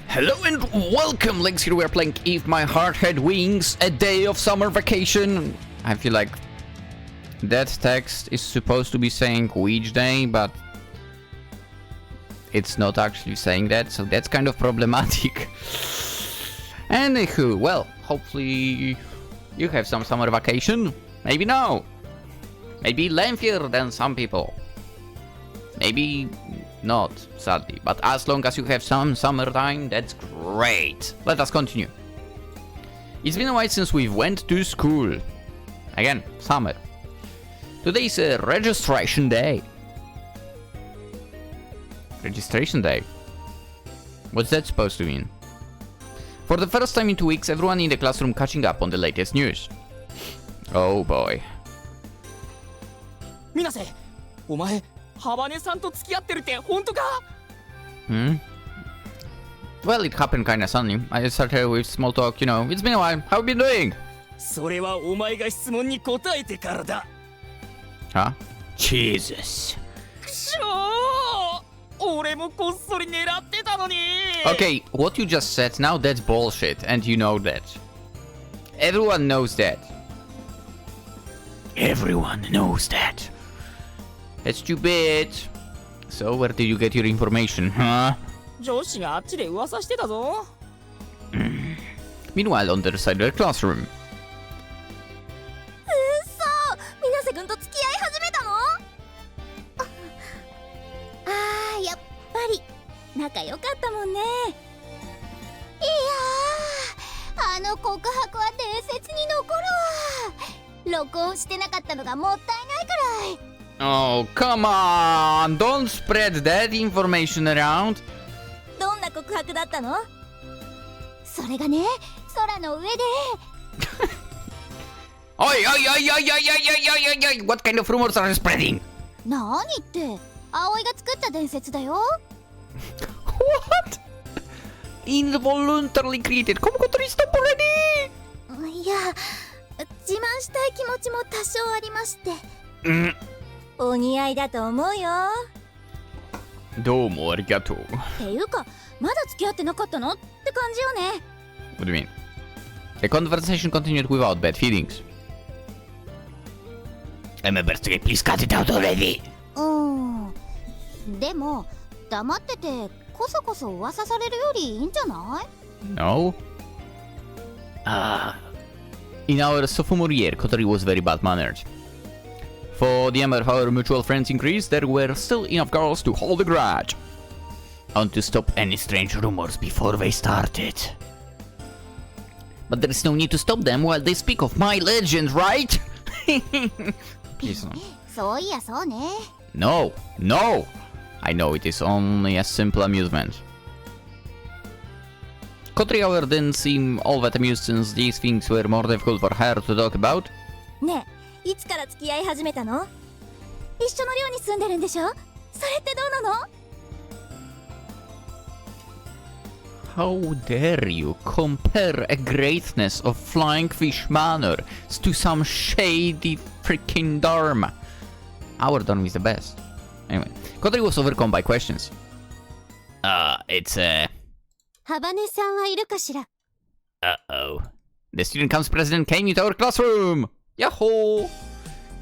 Hello and welcome, Lynx. Here we are playing If My Heart Had Wings, a day of summer vacation. I feel like that text is supposed to be saying which day, but it's not actually saying that, so that's kind of problematic. Anywho, well, hopefully you have some summer vacation. Maybe no. Maybe lengthier than some people. Maybe not, sadly. But as long as you have some summertime, that's great. Let us continue. It's been a while since we went to school. Again, summer. Today's registration day. Registration day? What's that supposed to mean? For the first time in 2 weeks, everyone in the classroom catching up on the latest news. Oh boy. Minase, お前、Habaneさんと付き合ってるって本当か? Well, it happened kinda suddenly. I started with small talk, you know. It's been a while. How have you been doing? それはお前が質問に答えてからだ。Huh? Jesus. くしょー！俺もこっそり狙ってたのに。Okay, what you just said, now that's bullshit, and you know that. Everyone knows that. Everyone knows that. That's stupid. So, where did you get your information, huh? 上司があっちで噂してたぞ。Meanwhile, on the other side of the classroom. 水瀬君と付き合い始めたの？やっぱり仲良かったもんね。いやー、あの告白は伝説に残るわ。録音してなかったのがもったいないくらい。Oh, come on! Don't spread that information around! どんな告白だったの？それがね、空の上で。Oi, oi, oi, oi, oi, oi, oi, oi, oi! What kind of rumors are you spreading? 何って、葵が作った伝説だよ。What? Involuntarily created. Come, Kotori, stop already! いや、自慢したい気持ちも多少ありまして。お似合いだと思うよ。どうもありがとう。っていうか、まだ付き合ってなかったのって感じよね。What do you mean? The conversation continued without bad feelings. I'm a birthday, please cut it out already! でも、黙っててこそこそ噂されるよりいいんじゃない？ No? In our sophomore year, Kotori was very bad-mannered. For the number of our mutual friends increased, there were still enough girls to hold a grudge. I want to stop any strange rumors before they started. But there is no need to stop them while they speak of my legend, right? Please. そういやそうね。No, no! I know it is only a simple amusement. Kotori, however, didn't seem all that amused since these things were more difficult for her to talk about. ねえ、いつから付き合い始めたの？一緒の寮に住んでるんでしょ？それってどうなの？ How dare you compare a greatness of Flying Fish Manor to some shady freaking dorm? Our dorm is the best. Anyway, Kotori was overcome by questions. It's ハバネさんはいるかしら？ Uh-oh. The student council president came into our classroom! Yahoo!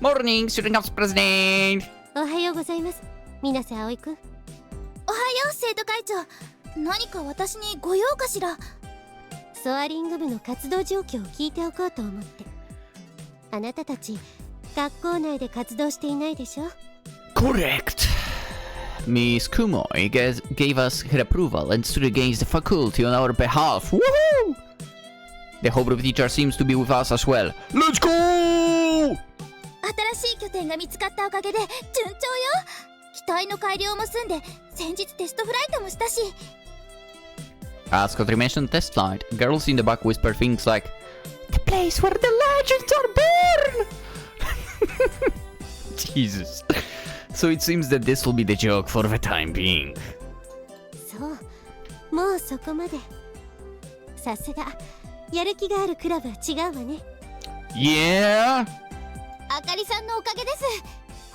Morning, student council president! おはようございます。水瀬葵くん。おはよう、生徒会長。何か私にご用かしら？ソアリング部の活動状況を聞いておこうと思って。あなたたち、学校内で活動していないでしょ？ Correct! Miss Kumoi gave us her approval and stood against the faculty on our behalf. Woohoo! The whole group teacher seems to be with us as well. Let's go! 新しい拠点が見つかったおかげで順調よ。機体の改良も済んで、先日テストフライトもしたし。As Kotori mentioned test flight, girls in the back whisper things like, "The place where the legends are born!" Jesus. So it seems that this will be the joke for the time being. そう、もうそこまで。さすが、やる気があるクラブは違うわね。Yeah? あかりさんのおかげです。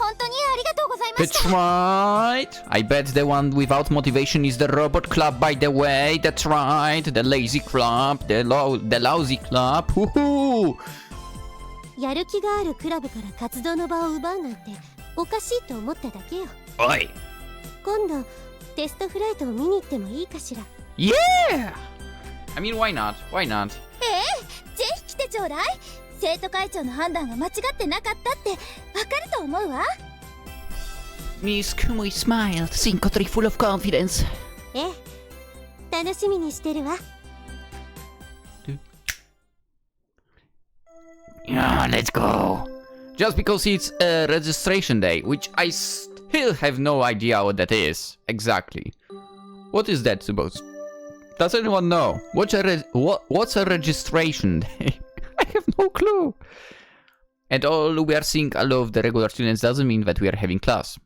本当にありがとうございました。 That's right. I bet the one without motivation is the robot club, by the way. That's right. The lazy club. The lousy club. Woohoo! やる気があるクラブから活動の場を奪うなんておかしいと思っただけよ。おい。今度テストフライトを見に行ってもいいかしら。 Yeah! I mean, why not? Why not? ぜひ来てちょうだい。生徒会長の判断が間違ってなかったってわかると思うわ。 Miss Kumoi smiled, seeing Kotori full of confidence. ええ、楽しみにしてるわ。 Yeah, let's go. Just because it's a registration day, which I still have no idea what that is exactly. What is that supposed? Does anyone know? What's a registration day? I have no clue. And all we are seeing all of the regular students doesn't mean that we are having class.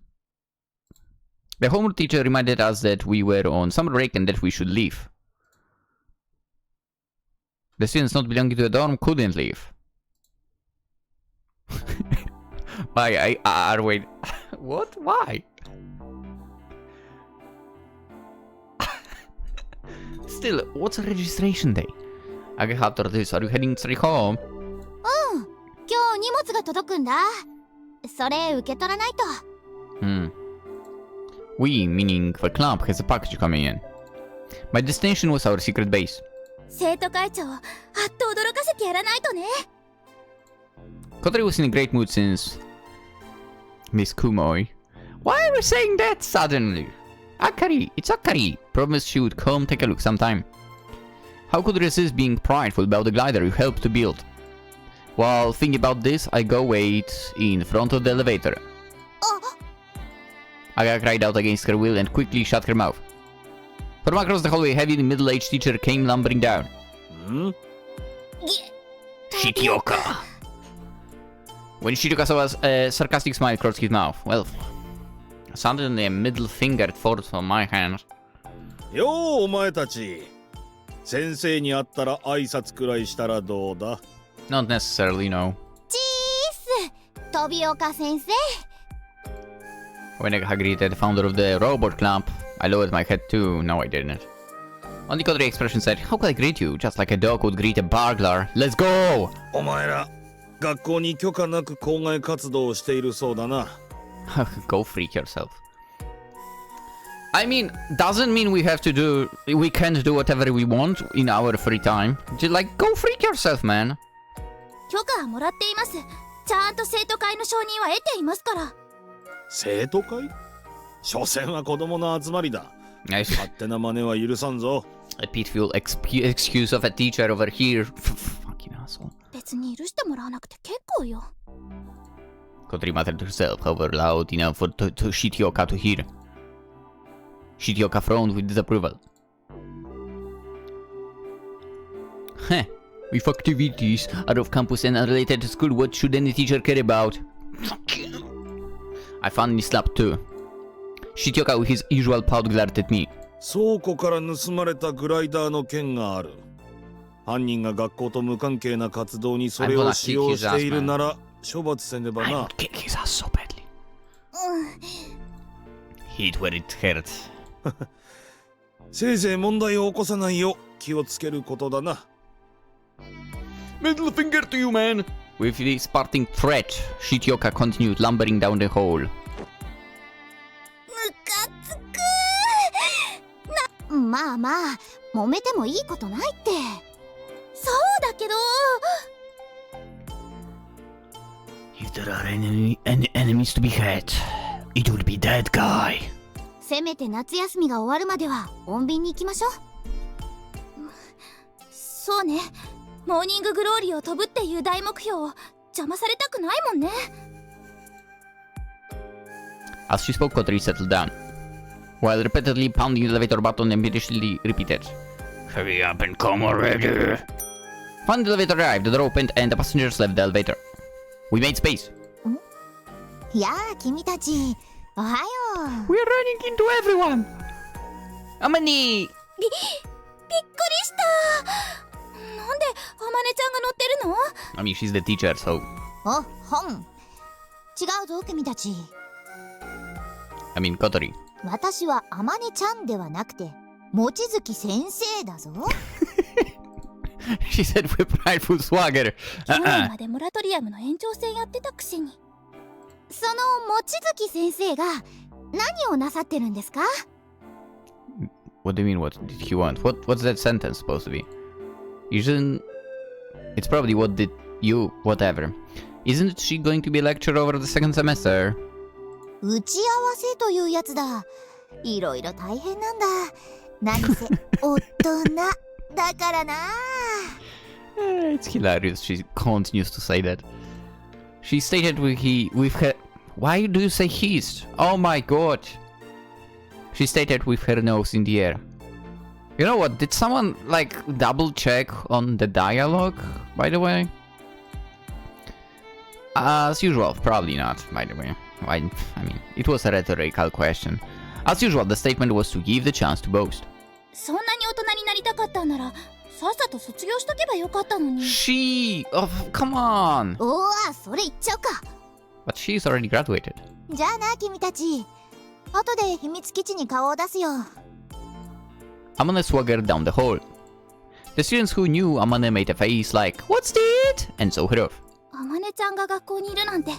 The homeroom teacher reminded us that we were on summer break and that we should leave. The students not belonging to the dorm couldn't leave. Why? Wait. What? Why? Still, what's a registration day? I get after this. Are you heading straight home? 今日荷物が届くんだ。それ受け取らないと。We, meaning the club, has a package coming in. My destination was our secret base. 生徒会長、あっと驚かせてやらないとね。 Kotori was in a great mood since Miss Kumoi. Why are you saying that suddenly? Akari, it's Akari. Promised she would come take a look sometime. How could resist being prideful about the glider you helped to build? While thinking about this, I go wait in front of the elevator. Aga cried out against her will and quickly shut her mouth. From across the hallway, a heavy middle-aged teacher came lumbering down. Shitioka! When Shitioka saw a sarcastic smile crossed his mouth. Well, suddenly a middle finger falls from my hand. ようお前たち先生に会ったら挨拶くらいしたらどうだ Not necessarily, no. チース、飛岡先生。 When I greeted the founder of the robot club, I lowered my head too. No, I didn't. On the Kotori expression said, how could I greet you? Just like a dog would greet a burglar. Let's go! お前ら学校に許可なく校外活動をしているそうだな Go freak yourself. I mean, doesn't mean we can't do whatever we want in our free time. Just like, go freak yourself, man. 許可はもらっています。ちゃんと生徒会の承認は得ていますから。生徒会所詮は子供の集まりだ Nice. 勝手な真似は許さんぞ A pitiful excuse of a teacher over here. Fucking asshole. 別に許してもらわなくて結構よ。Kotori muttered to herself, however loud enough for Shitioka to hear. Shitioka frowned with disapproval. Heh. With activities out of campus and unrelated to school, what should any teacher care about? I finally slapped too. Shitioka with his usual pout glared at me. 倉庫から盗まれたグライダーの件がある犯人が学校と無関係な活動にそれを使用しているなら処罰せねばな I'll kick his ass so badly. Hit where it hurts. せいぜい問題を起こさないよう気をつけることだな Middle finger to you, man! With this parting threat, Shitioka continued lumbering down the hall. ムカつくまあまあ、揉めてもいいことないって。そうだけど If there are any enemies to be had, it will be that guy. せめて夏休みが終わるまでは穏便に行きましょう。そうね、モーニンググローリーを飛ぶっていう大目標を邪魔されたくないもんね。 As she spoke, Kotori settled down, while repeatedly pounding the elevator button and impatiently repeated, "Hurry up and come already!" Finally, the elevator arrived, the door opened, and the passengers left the elevator. We made space. やあ、君たち、おはよう。 We're running into everyone! Amani! びっくりした。なんであまねちゃんが乗ってるの？ I mean, she's the teacher, so... お、本。うぞ君たち。 I mean, Kotori. 私はあまねちゃんではなくて望月先生だぞ。 She said with prideful swagger. 去年までモラトリアムの延長戦やってたくせに。その望月先生が何をなさってるんですか？ What do you mean, what did he want? What's that sentence supposed to be? Isn't... It's probably what did you... whatever. Isn't she going to be a lecturer over the second semester? 打ち合わせというやつだ。いろいろ大変なんだ。何せ大人だからな。It's hilarious. She continues to say that. She stated with her... Why do you say his? Oh my god. She stated with her nose in the air. You know what? Did someone, like, double check on the dialogue, by the way? As usual, probably not, by the way. I mean, it was a rhetorical question. As usual, the statement was to give the chance to boast. そんなに大人になりたかったんならさっさと卒業しとけばよかったのに。 She... Oh, come on! おわ、それ言っちゃうか。 But she's already graduated. じゃあな君たち。後で秘密基地に顔を出すよ。 Amane swaggered down the hall. The students who knew Amane made a face like, "What's that?" and saw her off. あまねちゃんが学校にいるなんて不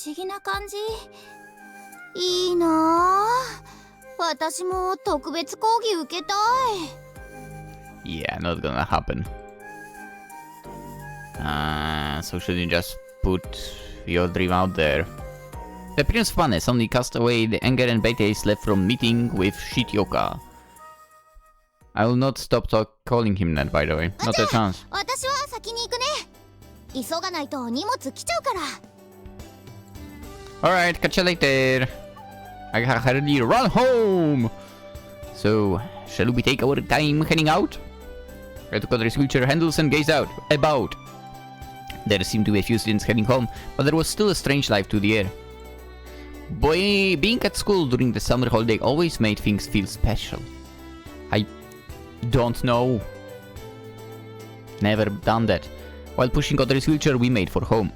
思議な感じ。いいなぁ。私も特別講義受けたい。 Yeah, not gonna happen. So should you just put your dream out there? The appearance of Mane suddenly cast away the anger and bad taste left from meeting with Shityoka. I will not stop calling him that, by the way. Not a chance. 私は先に行くね。急がないと荷物来ちゃうから。 Alright, catch you later. I gotta hurry run home. So, shall we take our time heading out? I took Kotori's wheelchair handles and gazed out. About. There seemed to be a few students heading home, but there was still a strange life to the air. Boy, being at school during the summer holiday always made things feel special. I don't know. Never done that. While pushing Kotori's wheelchair, we made for home.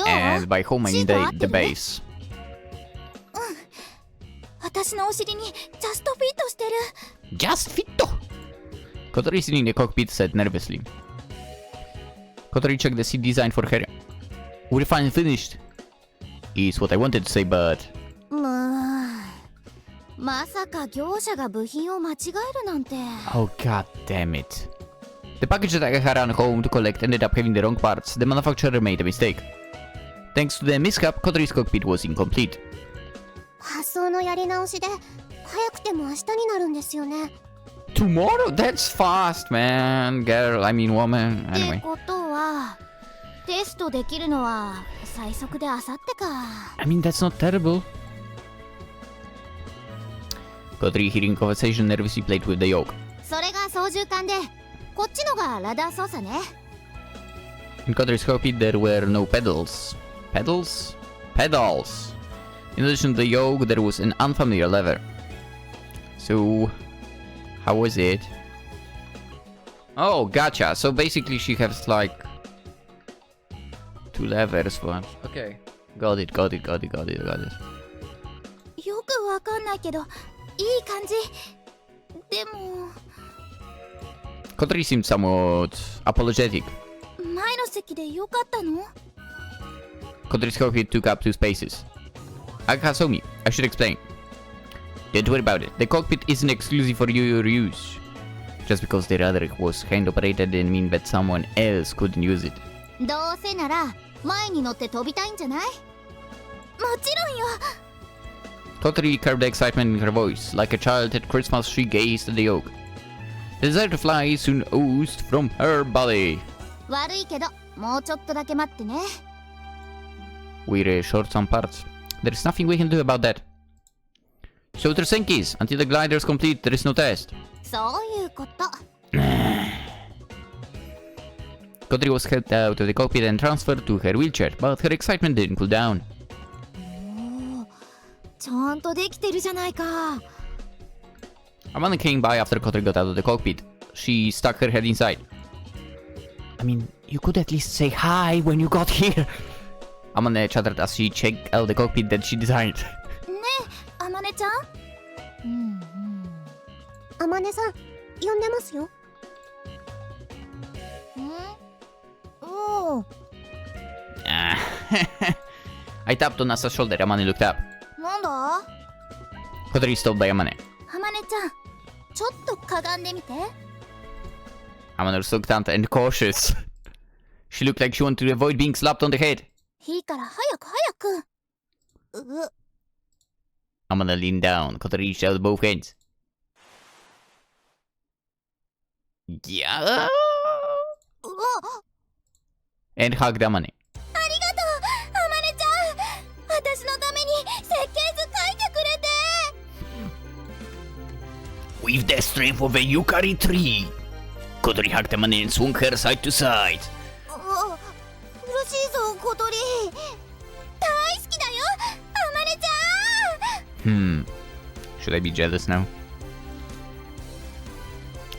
And by home I mean the base. 私のお尻にジャストフィットしてる。 Just fit! Kotori sitting in the cockpit said nervously. Kotori checked the seat design for her. We're finally finished. Is what I wanted to say, but... まさか業者が部品を間違えるなんて。 Oh god damn it. The package that I had on home to collect ended up having the wrong parts. The manufacturer made a mistake. Thanks to the mishap, Kotori's cockpit was incomplete. 発送のやり直しで早くても明日になるんですよね。 Tomorrow? That's fast, man. Girl, I mean woman. って Anyway. ことはテストできるのは最速で明後日か。 I mean, that's not terrible. Kotori, hearing conversation, nervously played with the yoke. それが操縦桿でこっちのがラダー操作ね。 In Kotori's cockpit, there were no pedals. Pedals? Pedals! In addition to the yoke, there was an unfamiliar lever. So, how was it? Oh, gotcha. So basically she has like... two levers, but... Okay. Got it. よくわかんないけどいい感じ。でも Kotori seemed somewhat apologetic. 前の席でよかったの？ Kotori's cockpit took up 2 spaces. Akasomi, I should explain. Don't worry about it. The cockpit isn't exclusive for your use. Just because the rudder was hand operated didn't mean that someone else couldn't use it. どうせなら前に乗って飛びたいんじゃない？もちろんよ。 Kotori curbed the excitement in her voice. Like a child at Christmas, she gazed at the yoke. The desire to fly soon oozed from her body. 悪いけどもうちょっとだけ待ってね。 We're short some parts. There's nothing we can do about that. So Tersenkis, until the glider's complete, there is no test. そういうこと。 Kotori was helped out of the cockpit and transferred to her wheelchair, but her excitement didn't cool down. ちゃんとできてるじゃないか。 Amane came by after Kotori got out of the cockpit. she stuck her head inside. I mean, you could at least say hi when you got here. Amane chattered as she checked out the cockpit that she designed. ねえ、あまねちゃん。あまねさん、呼んでますよ。おお。I tapped on Asa's shoulder. Amane looked up. なんだ Kotori stopped by Amane. あまねちゃん、ちょっとかがんでみて。Amane was reluctant and cautious. She looked like she wanted to avoid being slapped on the head. いいから早く早く。Amane leaned down. Kotori reached out both hands. Yeah. And hugged Amane. ありがとう、あまねちゃん。私のために設計図書いてくれて。With the strength of a Yukari tree. Kotori hugged Amane and swung her side to side. 嬉しいぞ、小鳥。大好きだよ、あまねちゃん。Should I be jealous now?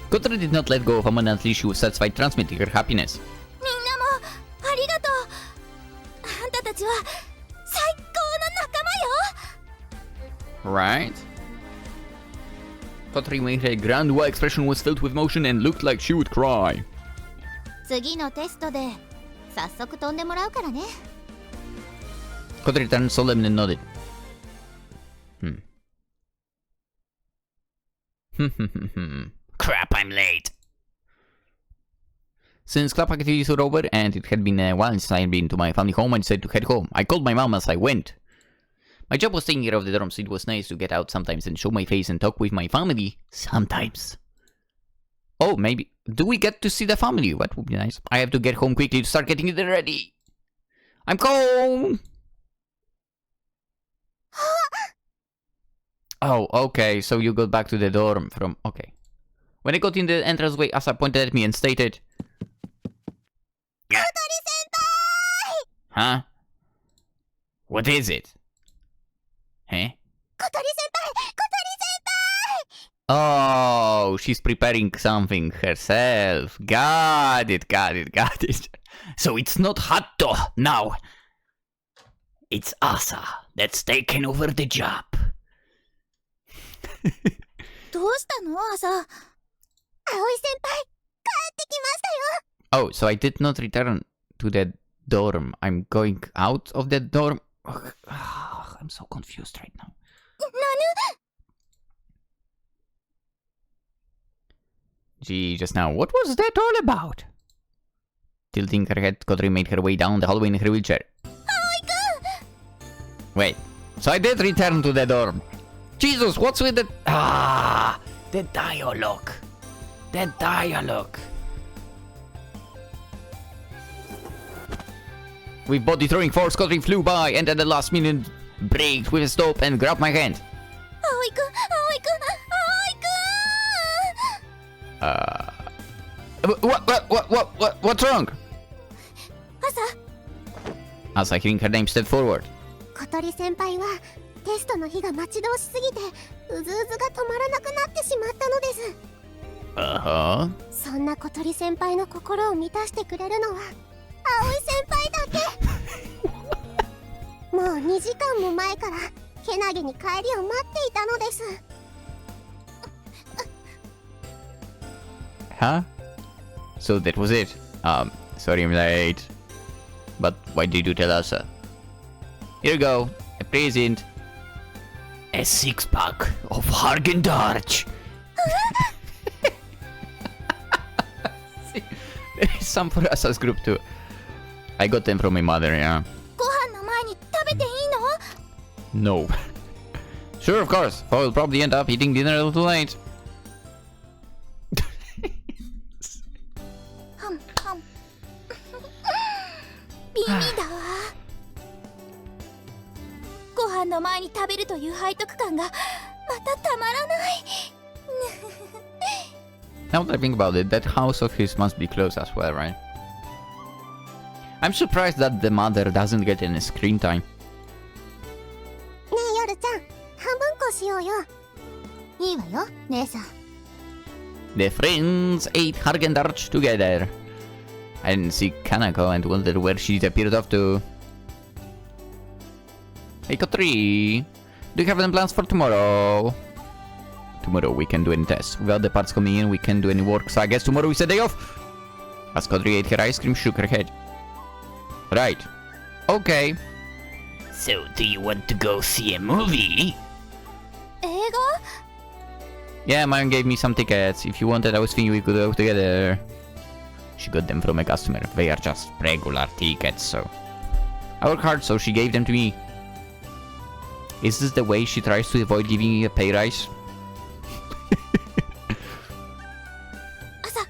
Kotori did not let go of Amane until she was satisfied transmitting her happiness. みんなもありがとう。あんたたちは最高の仲間よ。 Right? Kotori made her grand while expression was filled with emotion and looked like she would cry. 次のテストで早速飛んでもらうからね。Kotori turned solemn and nodded. Crap, I'm late. Since club activities were over and it had been a while since I had been to my family home, I decided to head home. I called my mom as I went. My job was taking care of the dorm, so it was nice to get out sometimes and show my face and talk with my family. Sometimes. Oh, maybe. Do we get to see the family? That would be nice. I have to get home quickly to start getting it ready. I'm home! Oh, okay, so you got back to the dorm from... Okay. When I got in the entranceway, Asa pointed at me and stated... Kotori-senpai! Huh? What is it? Huh? Kotori-senpai! Kotori-senpai! Oh, she's preparing something herself. Got it. So it's not Hatto now. It's Asa that's taken over the job. どうしたの、朝。葵先輩、帰ってきましたよ。 Oh, so I did not return to the dorm. I'm going out of the dorm. Ugh, I'm so confused right now. なぬ Gee, just now, what was that all about? Tilting her head, Kotori made her way down the hallway in her wheelchair. Aoi-kun! Wait, so I did return to the dorm. Jesus, what's with the... the dialogue. The dialogue. With body throwing force, Kotori flew by and at the last minute braked with a stop and grabbed my hand. Aoi-kun! Aoi-kun! Aoi-kun! What's wrong? 朝、 Asa, hearing her name, stepped forward. 小鳥先輩はテストの日が待ち遠しすぎてうずうずが止まらなくなってしまったのです。Uh-huh. そんな小鳥先輩の心を満たしてくれるのは葵先輩だけ。もう2時間も前からけなげに帰りを待っていたのです。 Huh? So that was it. Sorry I'm late. But why did you tell Asa? Here you go. A present. A six-pack of Hargendarch. There is some for Asa's group too. I got them from my mother, yeah. ご飯の前に食べていいの？ No. Sure, of course. I will probably end up eating dinner a little late. はんはん。ビビだわ。ご飯の前に食べるという背徳感がまたたまらない。Now that I think about it, that house of his must be closed as well, right? I'm surprised that the mother doesn't get any screen time. ねえ、夜ちゃん、半分こしようよ。いいわよ、姉さん。The friends ate Hargendarch together. I didn't see Kanako and wondered where she disappeared off to. Hey Kotori, do you have any plans for tomorrow? Tomorrow we can do any tests. Without the parts coming in, we can't do any work, so I guess tomorrow is a day off. As Kotori ate her ice cream, shook her head. Right. Okay. So, do you want to go see a movie? 映画 Yeah, Marion gave me some tickets. If you wanted, I was thinking we could go together. She got them from a customer. They are just regular tickets, so... I work hard, so she gave them to me. Is this the way she tries to avoid giving you a pay rise? Asa!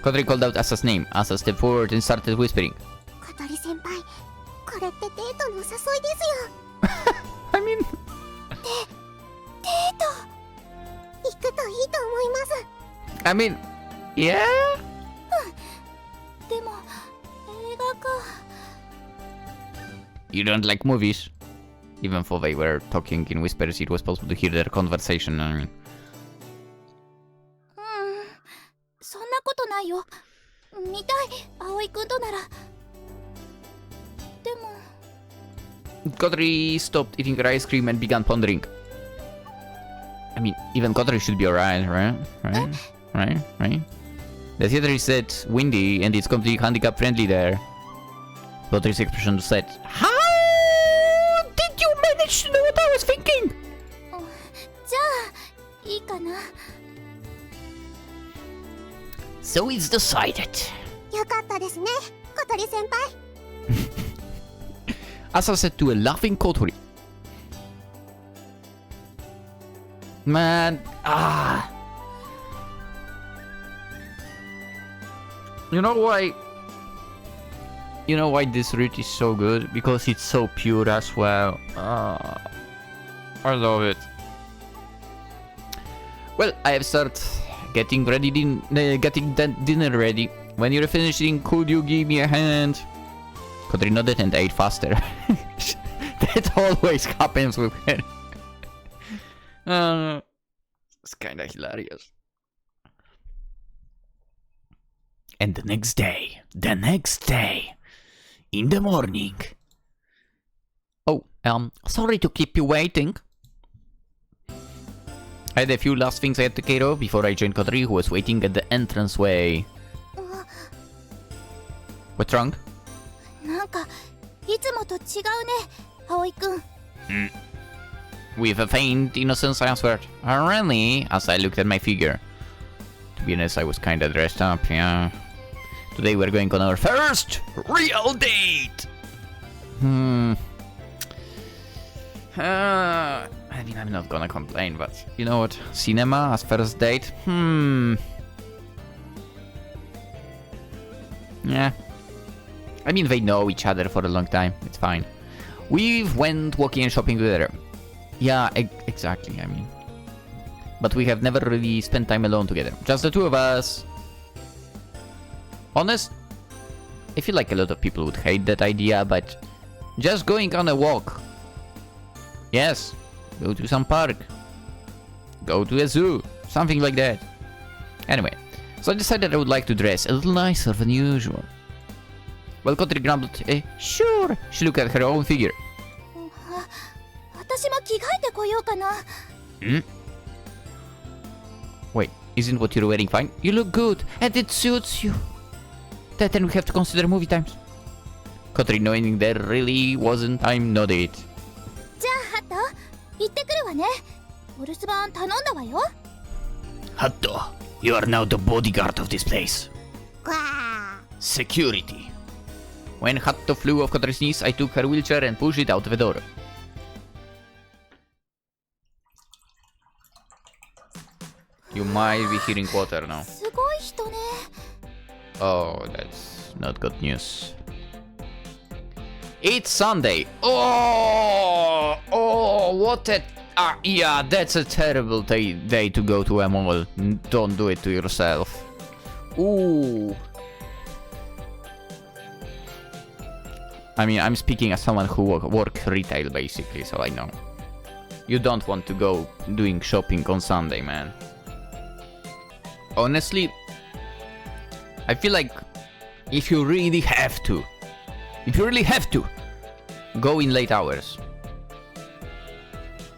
Kotori called out Asa's name. Asa stepped forward and started whispering. 小鳥先輩、これってデートのお誘いですよ。 I mean... デート行くといいと思います。 I mean... Yeah? でも、映画か。 You don't like movies? Even though they were talking in whispers, it was possible to hear their conversation. I mean... そんなことないよ。見たい、葵くんとなら。でも。 Kotori stopped eating her ice cream and began pondering. I mean, even Kotori should be alright, right? Right? The theater is set windy and it's completely handicap friendly there. Kotori's expression said, How did you manage to know what I was thinking? じゃあ、いいかな。 So it's decided. よかったですね、小鳥先輩。 Asa said to a laughing Kotori. Man, You know why? You know why this route is so good? Because it's so pure as well. I love it. Well, I have started getting ready, getting that dinner ready. When you're finishing, could you give me a hand? Kotori nodded and ate faster. That always happens with her. It's kinda hilarious. And the next day, in the morning. Oh, sorry to keep you waiting. I had a few last things I had to take care of before I joined Kotori, who was waiting at the entranceway. What's wrong? なんか、いつもと違うね、葵くん。With a faint innocence, I answered, "Oh, really?" As I looked at my figure. To be honest, I was kinda dressed up, yeah. Today we're going on our first real date! I mean, I'm not gonna complain, but you know what? Cinema as first date? Yeah. I mean, they know each other for a long time. It's fine. We've went walking and shopping together. Yeah, exactly, I mean. But we have never really spent time alone together. Just the two of us. Honest? I feel like a lot of people would hate that idea, but just going on a walk. Yes, go to some park. Go to a zoo. Something like that. Anyway, so I decided I would like to dress a little nicer than usual. Well, Kotori grumbled, sure. She looked at her own figure. 私も着替えてこようかな。Wait, isn't what you're wearing fine? You look good, and it suits you. Then we have to consider movie times. Kotori, knowing there really wasn't time, nodded. じゃあ、ハット、行ってくるわね。お留守番頼んだわよ。Hatto, you are now the bodyguard of this place. わあ。 Security. When Hatto flew off Kotori's knees, I took her wheelchair and pushed it out the door. You might be hearing water now. すごい人ね。 Oh, that's not good news. It's Sunday. Oh, what a... yeah, that's a terrible day to go to a mall. Don't do it to yourself. Ooh. I mean, I'm speaking as someone who work retail, basically, so I know. You don't want to go doing shopping on Sunday, man. honestly, I feel like if you really have to, go in late hours.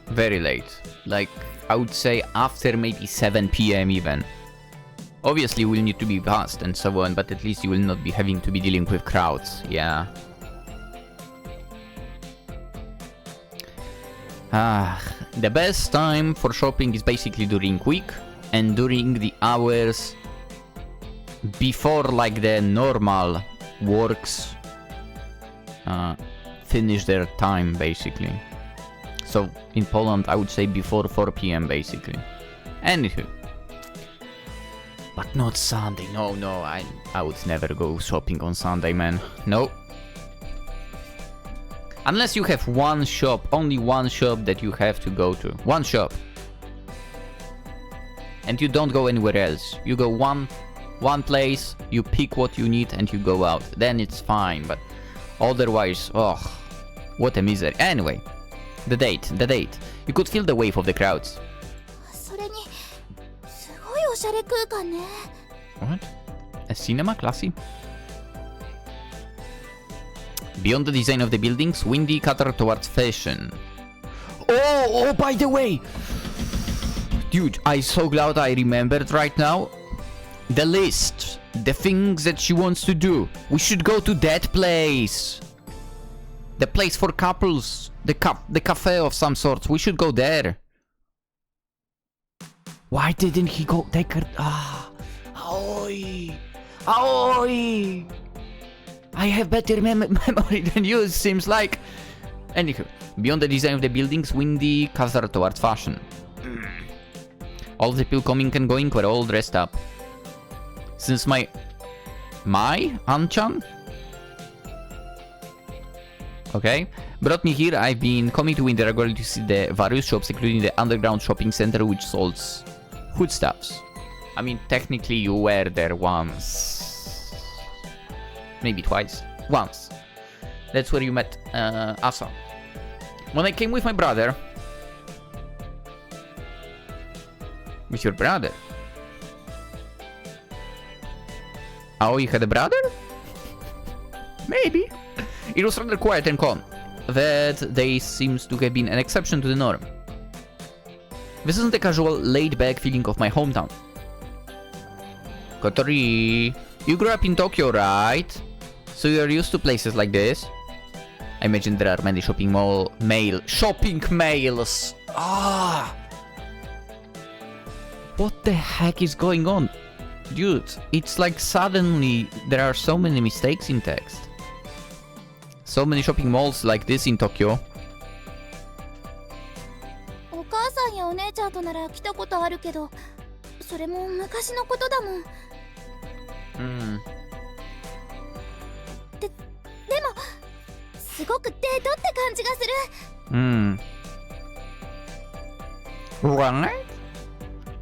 Very late. Like, I would say after maybe 7 p.m. even. Obviously, you will need to be fast and so on, but at least you will not be having to be dealing with crowds. Yeah. The best time for shopping is basically during week and during the hours before like the normal works finish their time basically. So in Poland I would say before 4 p.m. basically. Anywho. But not Sunday. No, I would never go shopping on Sunday, man. No. Unless you have one shop, only one shop that you have to go to. One shop. And you don't go anywhere else. You go one place, you pick what you need and you go out. Then it's fine, but otherwise, oh, what a misery. Anyway, the date. You could feel the wave of the crowds. それにすごいおしゃれ空間ね。 What? A cinema? Classy? Beyond the design of the buildings, windy cater towards fashion. Oh, by the way! Dude, I'm so glad I remembered right now. The list. The things that she wants to do. We should go to that place. The place for couples. The cafe of some sort. We should go there. Why didn't he go take her? Aoi! Aoi! I have better memory than you, it seems like. Anywho, beyond the design of the buildings, windy cater towards fashion. All the people coming and going were all dressed up. Since my Anchan? Okay, brought me here, I've been coming to Winter regularly to see the various shops, including the underground shopping center which sells foodstuffs. I mean, technically you were there once. Maybe twice. Once. That's where you met Asa. When I came with my brother... With your brother? Aoi had a brother? Maybe. It was rather quiet and calm. That day seems to have been an exception to the norm. This isn't the casual, laid-back feeling of my hometown. Kotori, you grew up in Tokyo, right? So you're used to places like this? I imagine there are many shopping males. Ah! What the heck is going on? Dude, it's like suddenly there are so many mistakes in text. So many shopping malls like this in Tokyo. お母さんやお姉ちゃんとなら来たことあるけど、それも昔のことだもん。でもすごくデートって感じがする。Right?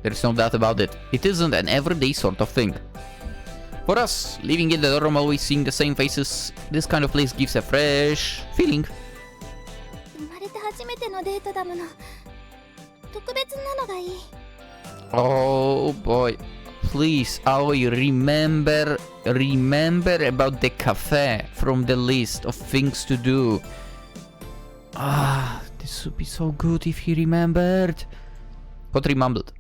There's no doubt about it. It isn't an everyday sort of thing. For us, living in the dorm, always seeing the same faces, this kind of place gives a fresh feeling. 生まれて初めてのデートだもの。特別なのがいい。Oh boy. Please, Aoi, remember about the cafe from the list of things to do. Ah, this would be so good if he remembered. Kotori mumbled.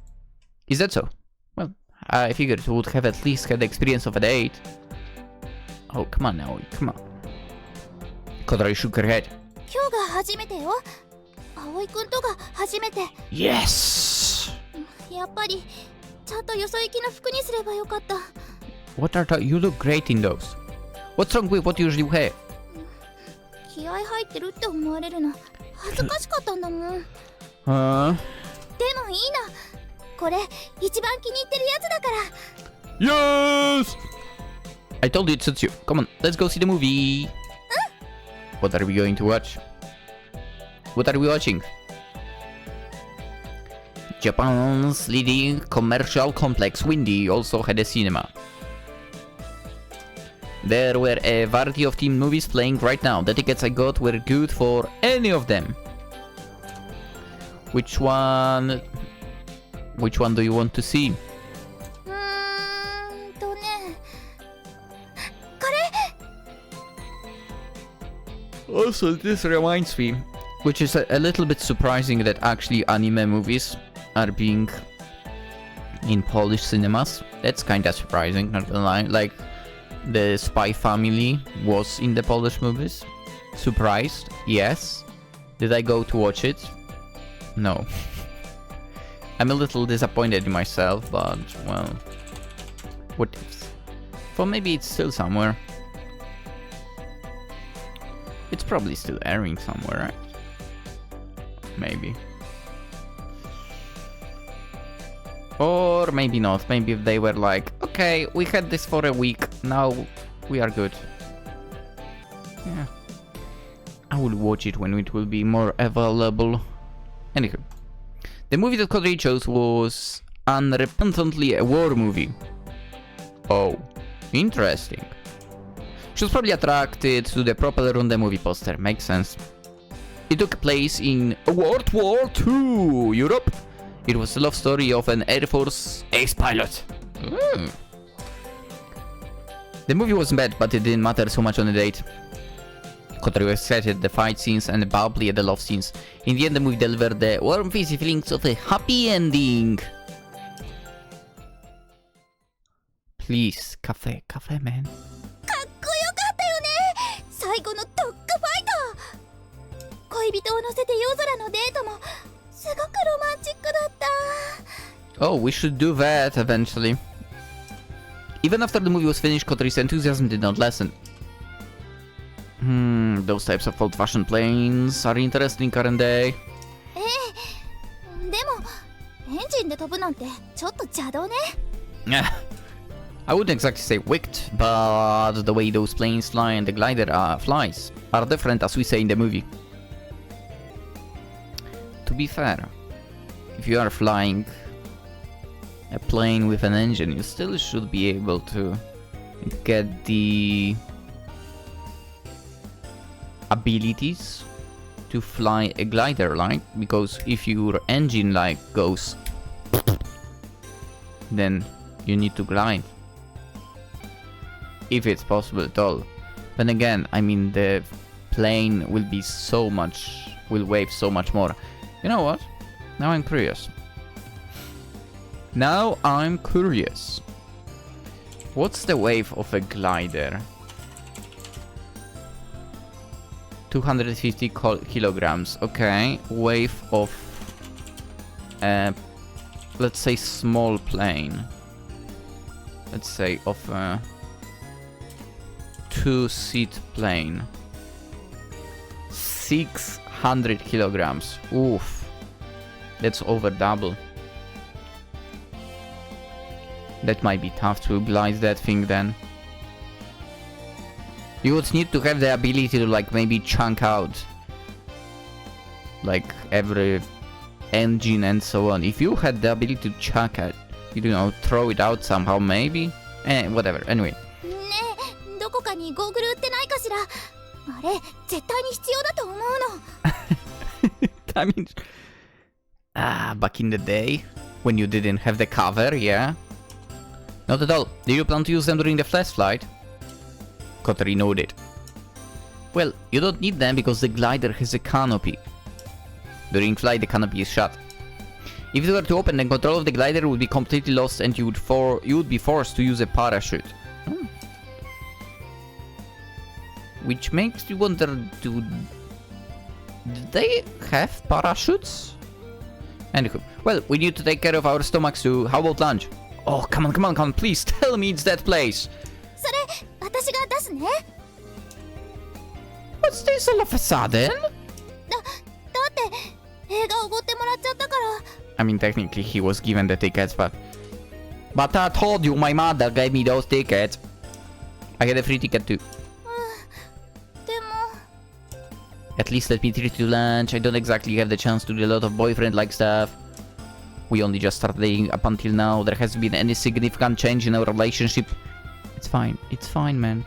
Is that so? Well, I figured he would have at least had the experience of a date. Oh, come on, Aoi, come on. Kotori shook her head. 今日が初めてよ。葵くんとが初めて。Yes! やっぱりちゃんとよそ行きの服にすればよかった。What are you look great in those. What's wrong with what you usually wear? 気合入ってるって思われるの恥ずかしかったんだもん。でもいいな。これ一番気に入ってるやつだから。Yes! I told you it suits you. Come on, let's go see the movie. What are we going to watch? What are we watching? Japan's leading commercial complex, Windy, also had a cinema. There were a variety of themed movies playing right now. The tickets I got were good for any of them. Which one do you want to see? Also, this reminds me, which is a little bit surprising that actually anime movies are being in Polish cinemas. That's kinda surprising, not gonna lie. Like, the Spy Family was in the Polish movies. Surprised? Yes. Did I go to watch it? No. I'm a little disappointed in myself, but, well, what if? Well, maybe it's still somewhere. It's probably still airing somewhere, right? Maybe. Or maybe not. Maybe if they were like, okay, we had this for a week, now we are good. Yeah. I will watch it when it will be more available. Anywho. The movie that Kotori chose was unrepentantly a war movie. Oh, interesting. She was probably attracted to the propeller on the movie poster. Makes sense. It took place in World War II Europe. It was a love story of an Air Force ace pilot. The movie wasn't bad, but it didn't matter so much on the date. Kotori was excited at the fight scenes and bubbly at the love scenes. In the end, the movie delivered the warm, fizzy feelings of a happy ending. Please, cafe, man. かっこよかったよね。最後のドッグファイト。恋人を乗せて夜空のデートもすごくロマンチックだった。Oh, we should do that eventually. Even after the movie was finished, Kotori's enthusiasm did not lessen. Those types of old-fashioned planes are interesting current day. ええ。でもエンジンで飛ぶなんてちょっと邪道ね。I wouldn't exactly say wicked, but the way those planes fly and the glider flies are different, as we say in the movie. To be fair, if you are flying a plane with an engine, you still should be able to get the abilities to fly a glider, right? Because if your engine goes, then you need to glide. If it's possible at all. Then again, I mean, the plane will be will wave so much more. You know what? Now I'm curious. What's the wave of a glider? 250 kilograms. Okay. Wave of let's say small plane. Let's say of a 2-seat plane. 600 kilograms. Oof. That's over double. That might be tough to glide that thing then. You would need to have the ability to maybe chunk out every engine and so on. If you had the ability to chunk it, throw it out somehow, maybe? Whatever, anyway. ねえ、どこかにゴーグル売ってないかしら。あれ、絶対に必要だと思うの。I mean, back in the day, when you didn't have the cover, yeah? Not at all. Did you plan to use them during the test flight? Kotori nodded. Well, you don't need them because the glider has a canopy. During flight, the canopy is shut. If it were to open, then control of the glider would be completely lost and you would be forced to use a parachute. Which makes you wonder, do they have parachutes? Anywho, well, we need to take care of our stomachs too. How about lunch? Oh, come on, please tell me it's that place. それ、私が出すね。What's this all of a sudden? だって映画おごってもらっちゃったから。I mean, technically he was given the tickets, but I told you my mother gave me those tickets. I get a free ticket too. でも At least let me treat you to lunch. I don't exactly have the chance to do a lot of boyfriend-like stuff. We only just started dating up until now. There hasn't been any significant change in our relationship. It's fine, man.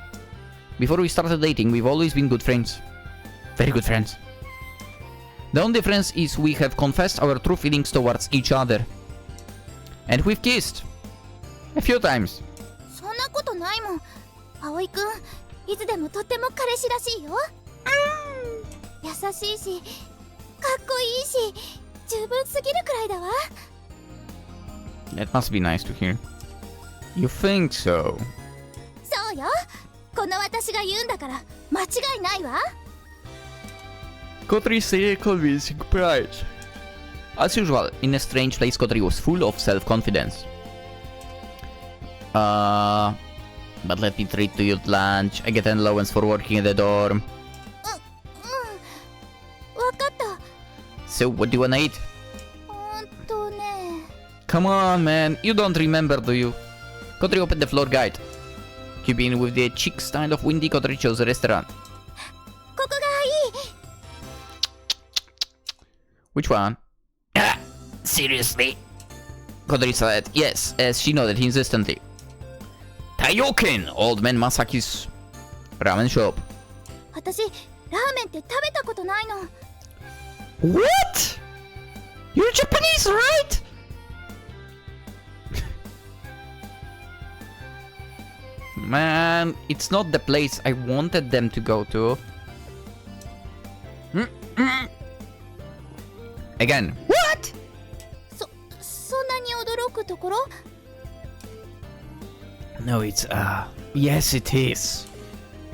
Before we started dating, we've always been good friends. Very good friends. The only difference is we have confessed our true feelings towards each other. And we've kissed. A few times. そんなことないもん。葵くん、いつでもとっても彼氏らしいよ。優しいしかっこいいし十分すぎるくらいだわ。 That must be nice to hear. You think so? そうよ、この私が言うんだから間違いないわ。 Kotori stated convincing pride. As usual, in a strange place, Kotori was full of self-confidence. But let me treat to you at lunch. I get an allowance for working at the dorm. わかった。 So, what do you wanna eat? ね。 Come on, man. You don't remember, do you? Kotori opened the floor guide. Keeping with the chic style of Windy, Kotori chose a restaurant. ここがいい。 Which one? Ah, seriously? Kotori said yes, as she nodded insistently. Taioken! Old man Masaki's ramen shop. 私ラーメンって食べたことないの。 What? You're Japanese, right? Man, it's not the place I wanted them to go to. Again. What? そんなに驚くところ？ No, it's yes it is.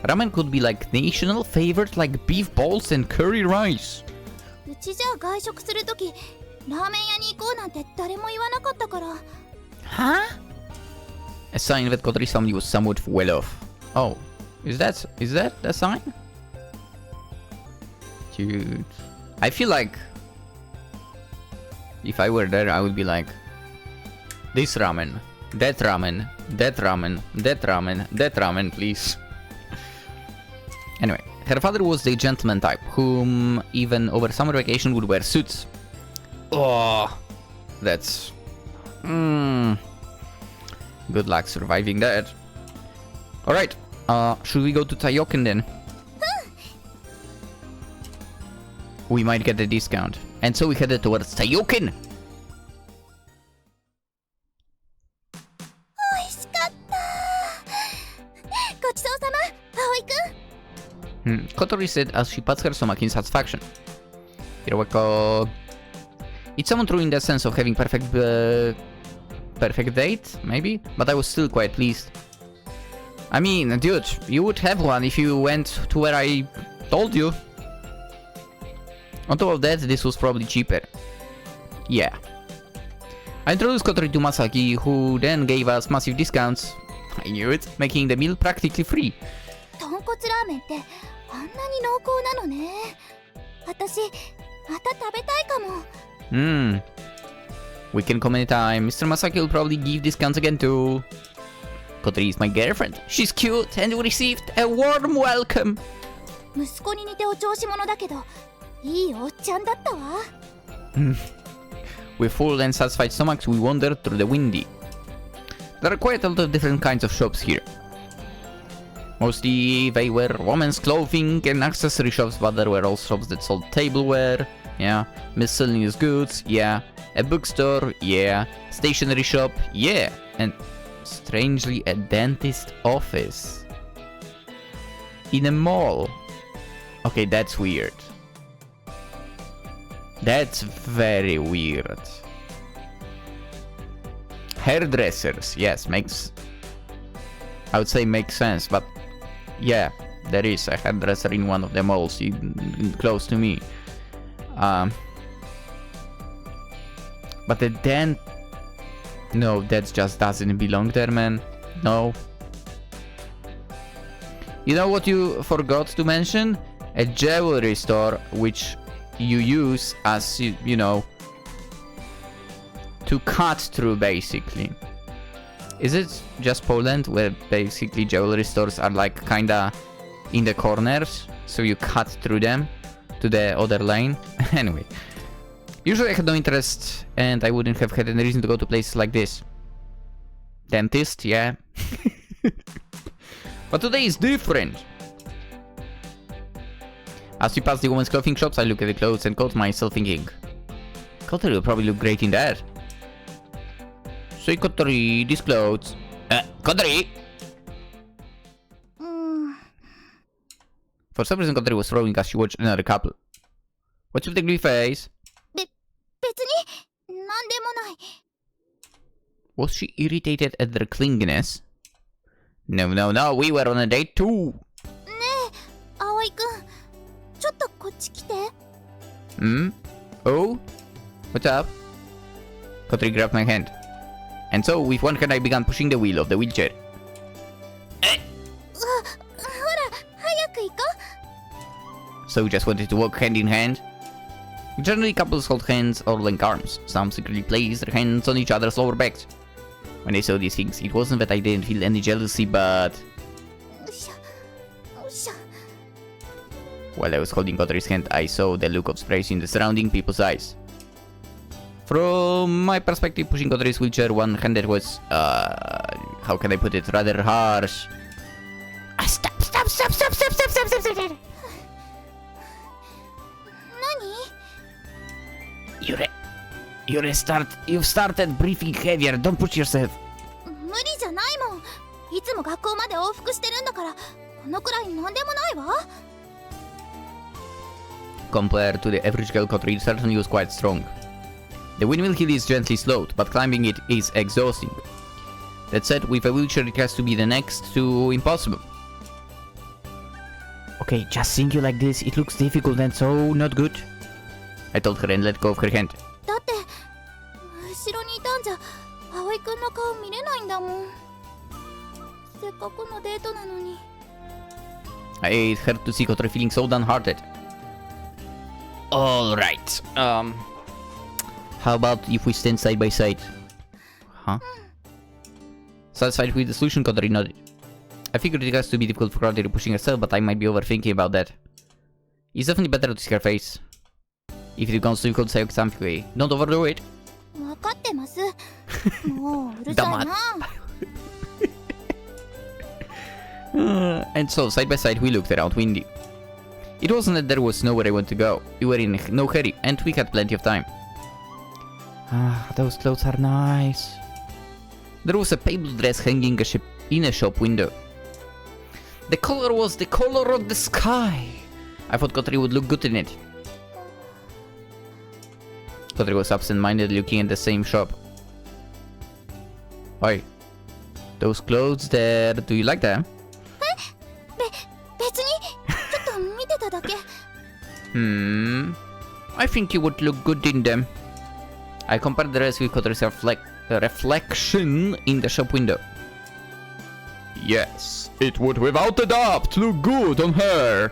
Ramen could be like national favorite like beef balls and curry rice. うちじゃ外食するときラーメン屋に行こうなんて誰も言わなかったから。 Huh? A sign that Kotori's family was somewhat well off. Oh, is that a sign? Dude, I feel like if I were there, I would be like, this ramen, that ramen, that ramen, that ramen, that ramen, please. Anyway, her father was the gentleman type, whom even over summer vacation would wear suits. Oh, that's... Good luck surviving that. Alright, should we go to Taioken then? We might get a discount. And so we headed towards Taioken! 美味しかった。ごちそうさま、葵くん。 Kotori said as she pats her stomach in satisfaction. You're welcome. It's somewhat true in the sense of having perfect date, maybe? But I was still quite pleased. I mean, dude, you would have one if you went to where I told you. On top of that, this was probably cheaper. Yeah. I introduced Kotori to Masaki, who then gave us massive discounts. I knew it, making the meal practically free. 豚骨ラーメンってあんなに濃厚なのね。私、また食べたいかも。We can come anytime. Mr. Masaki will probably give discounts again too. Kotori is my girlfriend. She's cute and we received a warm welcome. 息子に似てお調子者だけど、いいおっちゃんだったわ。With full and satisfied stomachs, we wandered through the Windy. There are quite a lot of different kinds of shops here. Mostly they were women's clothing and accessory shops, but there were also shops that sold tableware, yeah, miscellaneous goods, yeah, a bookstore, yeah, stationery shop, yeah, and strangely a dentist office. In a mall. Okay, that's weird. That's very weird. Hairdressers, yes, I would say makes sense, but yeah, there is a hairdresser in one of the malls close to me. But the dent... No, that just doesn't belong there, man. No. You know what you forgot to mention? A jewelry store, which you use as, you know, to cut through, basically. Is it just Poland, where basically jewelry stores are like kinda in the corners, so you cut through them to the other lane? Anyway. Usually I had no interest, and I wouldn't have had any reason to go to places like this. Dentist, yeah. But today is different. As we pass the women's clothing shops, I look at the clothes and caught myself thinking, Kotori will probably look great in that. Say, Kotori, these clothes. Kotori! For some reason, Kotori was throwing as she watched another couple. What's with the gloomy face? 別になんでもない。 Was she irritated at their clinginess? No, no, no, we were on a date too! ねえ、葵くん、ちょっとこっち来て。Hmm? Oh? What's up? Kotori grabbed my hand. And so, with one hand I began pushing the wheel of the wheelchair. ほら、早く行こ So we just wanted to walk hand in hand? Generally, couples hold hands or link arms. Some secretly place their hands on each other's lower backs. When I saw these things, it wasn't that I didn't feel any jealousy, but... う。よいしょ、よいしょ。 While I was holding Kotori's hand, I saw the look of surprise in the surrounding people's eyes. From my perspective, pushing Kotori's wheelchair one-handed was, how can I put it, rather harsh. Stop! 何？ You've started breathing heavier, don't push yourself. 無理じゃないもん。いつも学校まで往復してるんだから、このくらいなんでもないわ。Compared to the average girl, Kotori certainly was quite strong. The windmill hill is gently sloped, but climbing it is exhausting. That said, with a wheelchair it has to be the next to impossible. Okay, just seeing you like this, it looks difficult and so not good. I told her and let go of her hand. だって後ろにいたんじゃ葵くんの顔見れないんだもん。せっかくのデートなのに。 I hurt to see Kotori feeling so downhearted. Alright, how about if we stand side by side? Huh? Satisfied with the solution, Kotori nodded. I figured it has to be difficult for Kotori pushing herself, but I might be overthinking about that. It's definitely better to see her face. If it becomes difficult, say something. Don't overdo it. 分かってます。もううるさいな。And so, side by side, we looked around Windy. It wasn't that there was nowhere I wanted to go. We were in no hurry, and we had plenty of time. Ah, those clothes are nice. There was a pale dress hanging in a shop window. The color was the color of the sky. I thought Kotori would look good in it. Kotori was absent-minded looking at the same shop. Oi. Those clothes there, do you like them? 別にちょっと見てただけ。I think you would look good in them. I compared the dress with Kotori's reflection in the shop window. Yes, it would without a doubt look good on her.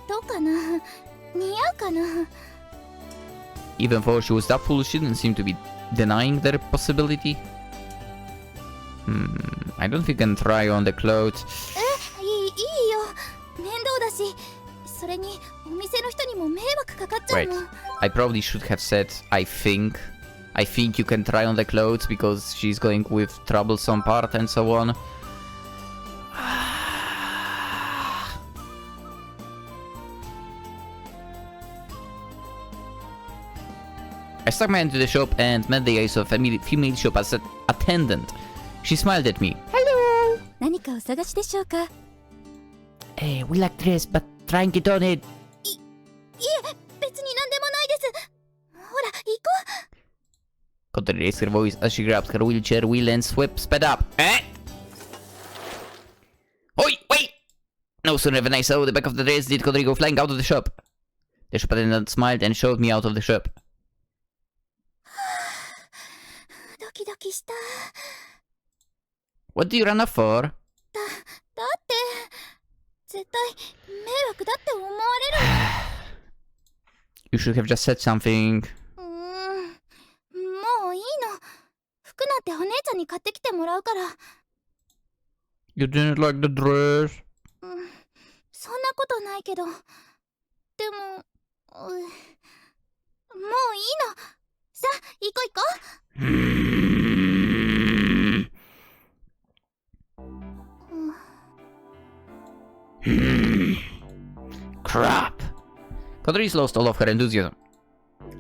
どうかな？似合うかな？ Even though she was doubtful, she didn't seem to be denying the possibility. I don't think you can try on the clothes. いいよ。面倒だし、それにお店の人にも迷惑かかっちゃう Wait, もん。 I probably should have said I think you can try on the clothes because she's going with troublesome part and so on. I stuck my hand to the shop and met the eyes of a female shop attendant. She smiled at me. Hello! 何かお探しでしょうか？ Hey, we like dress, but try and get on it. いえ、別に何でもないです。ほら、行こう。 Kotori raised her voice as she grabbed her wheelchair wheel and sped up. Eh? Oi, wait! No sooner than I saw the back of the dress did Kotori go flying out of the shop. The shop attendant smiled and showed me out of the shop. ドキドキした。 What do you run up for? だって絶対迷惑だって思われる。 You should have just said something. もういいの。服なんてお姉ちゃんに買ってきてもらうから。You didn't like the dress? そんなことないけど。でも、もういいの。さあ、行こう行こう。Crap. Kotori's lost all of her enthusiasm.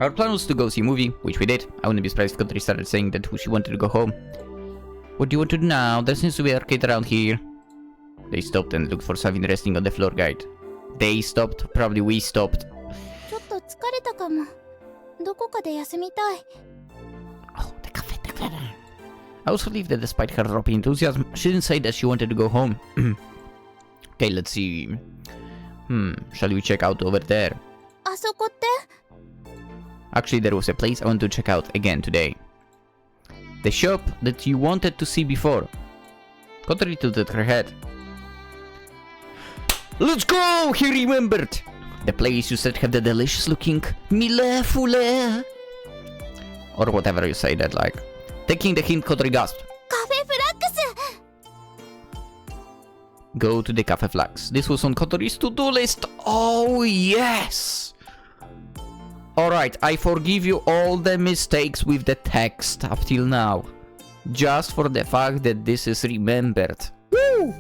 Our plan was to go see a movie, which we did. I wouldn't be surprised if Kotori started saying that she wanted to go home. What do you want to do now? There seems to be an arcade around here. They stopped and looked for something resting on the floor guide. They stopped, probably we stopped. ちょっと疲れたかも。どこかで休みたい。 Oh, the cafe, the cafe. I was relieved that despite her dropping enthusiasm, she didn't say that she wanted to go home. Okay, let's see. Shall we check out over there? あそこって Actually, there was a place I want to check out again today. The shop that you wanted to see before. Kotori tilted her head. Let's go! He remembered! The place you said had the delicious looking mille foule. Or whatever you say that like. Taking the hint, Kotori gasped. カフェフラックス Go to the Cafe Flax. This was on Kotori's to-do list. Oh, yes! Alright, I forgive you all the mistakes with the text up till now. Just for the fact that this is remembered. Woo!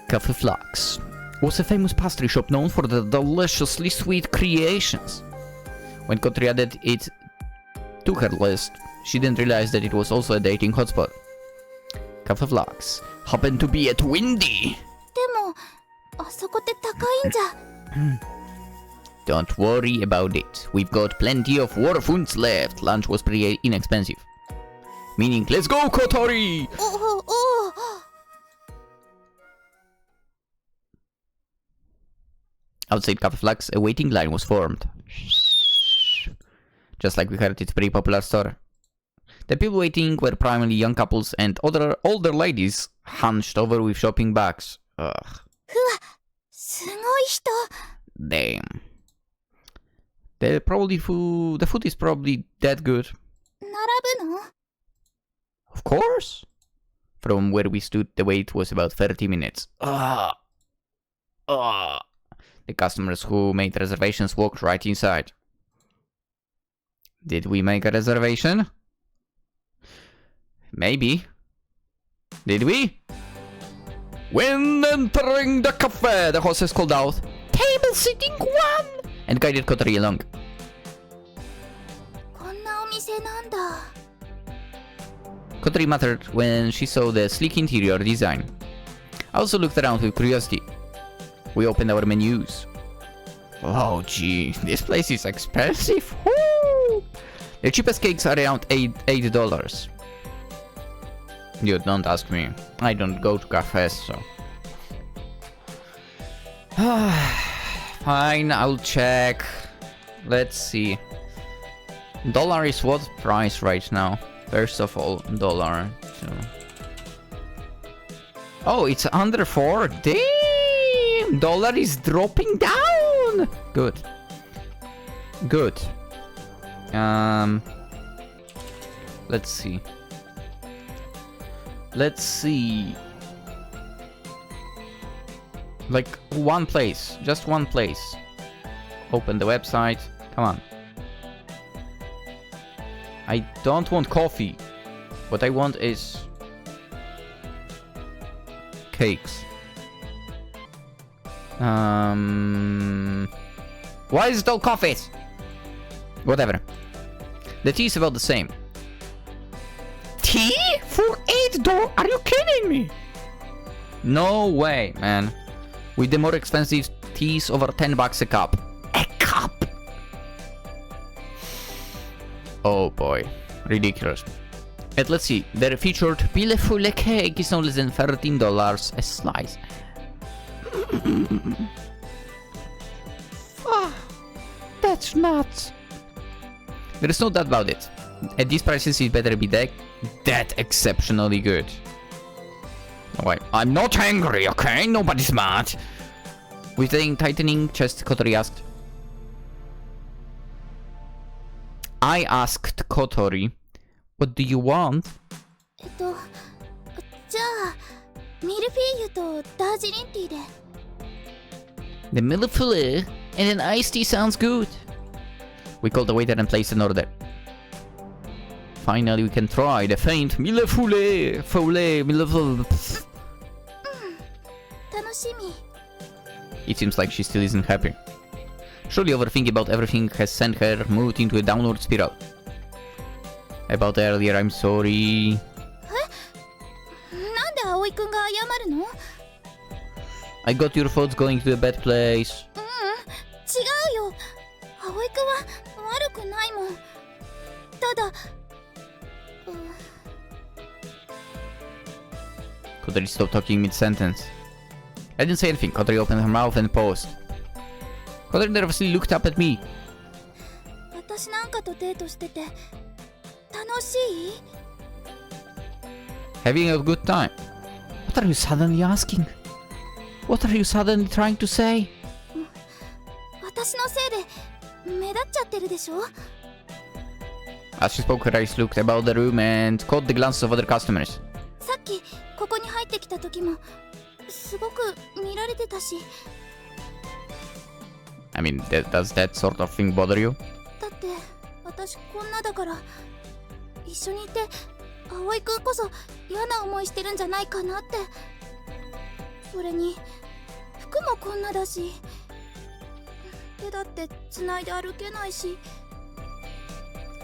Cafe Flax was a famous pastry shop known for the deliciously sweet creations. When Kotori added it to her list, she didn't realize that it was also a dating hotspot. Cafe Flax happened to be at Windy. でもあそこって高いんじゃ Don't worry about it. We've got plenty of warfunds left. Lunch was pretty inexpensive. Meaning, let's go, Kotori! おお Outside Cafe Flax, a waiting line was formed. Just like we heard, it's a pretty popular store. The people waiting were primarily young couples and other older ladies hunched over with shopping bags. Ugh. ふわすごい人 Damn. The food is probably that good. 並ぶの Of course. From where we stood, the wait was about 30 minutes. The customers who made reservations walked right inside. Did we make a reservation? Maybe. Did we? When entering the cafe, the hostess called out, "Table sitting 1!" and guided Kotori along. こんなお店なんだ Kotori muttered when she saw the sleek interior design. I also looked around with curiosity. We opened our menus. Oh gee, this place is expensive. Woo! The cheapest cakes are around $8. You don't ask me. I don't go to cafes, so... Fine, I'll check. Let's see. Dollar is what price right now? First of all, dollar. So. Oh, it's under 4. Damn! Dollar is dropping down! Good. Good. Let's see. Let's see. Like one place. Just one place. Open the website. Come on. I don't want coffee. What I want is cakes. Why is it all coffees? Whatever. The tea is about the same. Tea? For $8? Are you kidding me? No way, man. With the more expensive teas, over $10 a cup. A cup? Oh boy. Ridiculous. And let's see. Their featured Pile Fule cake is no less than $13 a slice. That's nuts. There is no doubt about it. At these prices, it better be that exceptionally good. Oh, wait. I'm not angry, okay? Nobody's mad. With the tightening chest, Kotori asked. I asked Kotori, what do you want? じゃあミルフィーユとダージリンティーで The mille-feuille and an iced tea sounds good. We called the waiter and placed an order. Finally, we can try the faint mille-feuille. Mille-feuille. 楽しみ It seems like she still isn't happy. Surely overthinking about everything has sent her mood into a downward spiral. About earlier, I'm sorry. なんで葵くんが謝るの？ I got your thoughts going to a bad place. 違うよ。葵くんは悪くないもん。ただ、Kotori stopped talking mid-sentence. I didn't say anything. Kotori opened her mouth and paused. Kotori nervously looked up at me. 私なんかとデートしてて楽しい？ Having a good time. What are you suddenly asking? What are you suddenly trying to say? 私のせいで目立っちゃってるでしょ？ As she spoke, her eyes looked about the room and caught the glances of other customers. さっきここに入ってきた時もすごく見られてたし。 I mean, does that sort of thing bother you? だって私こんなだから一緒にいて葵くんこそ嫌な思いしてるんじゃないかなって。それに服もこんなだし手だって繋いで歩けないし。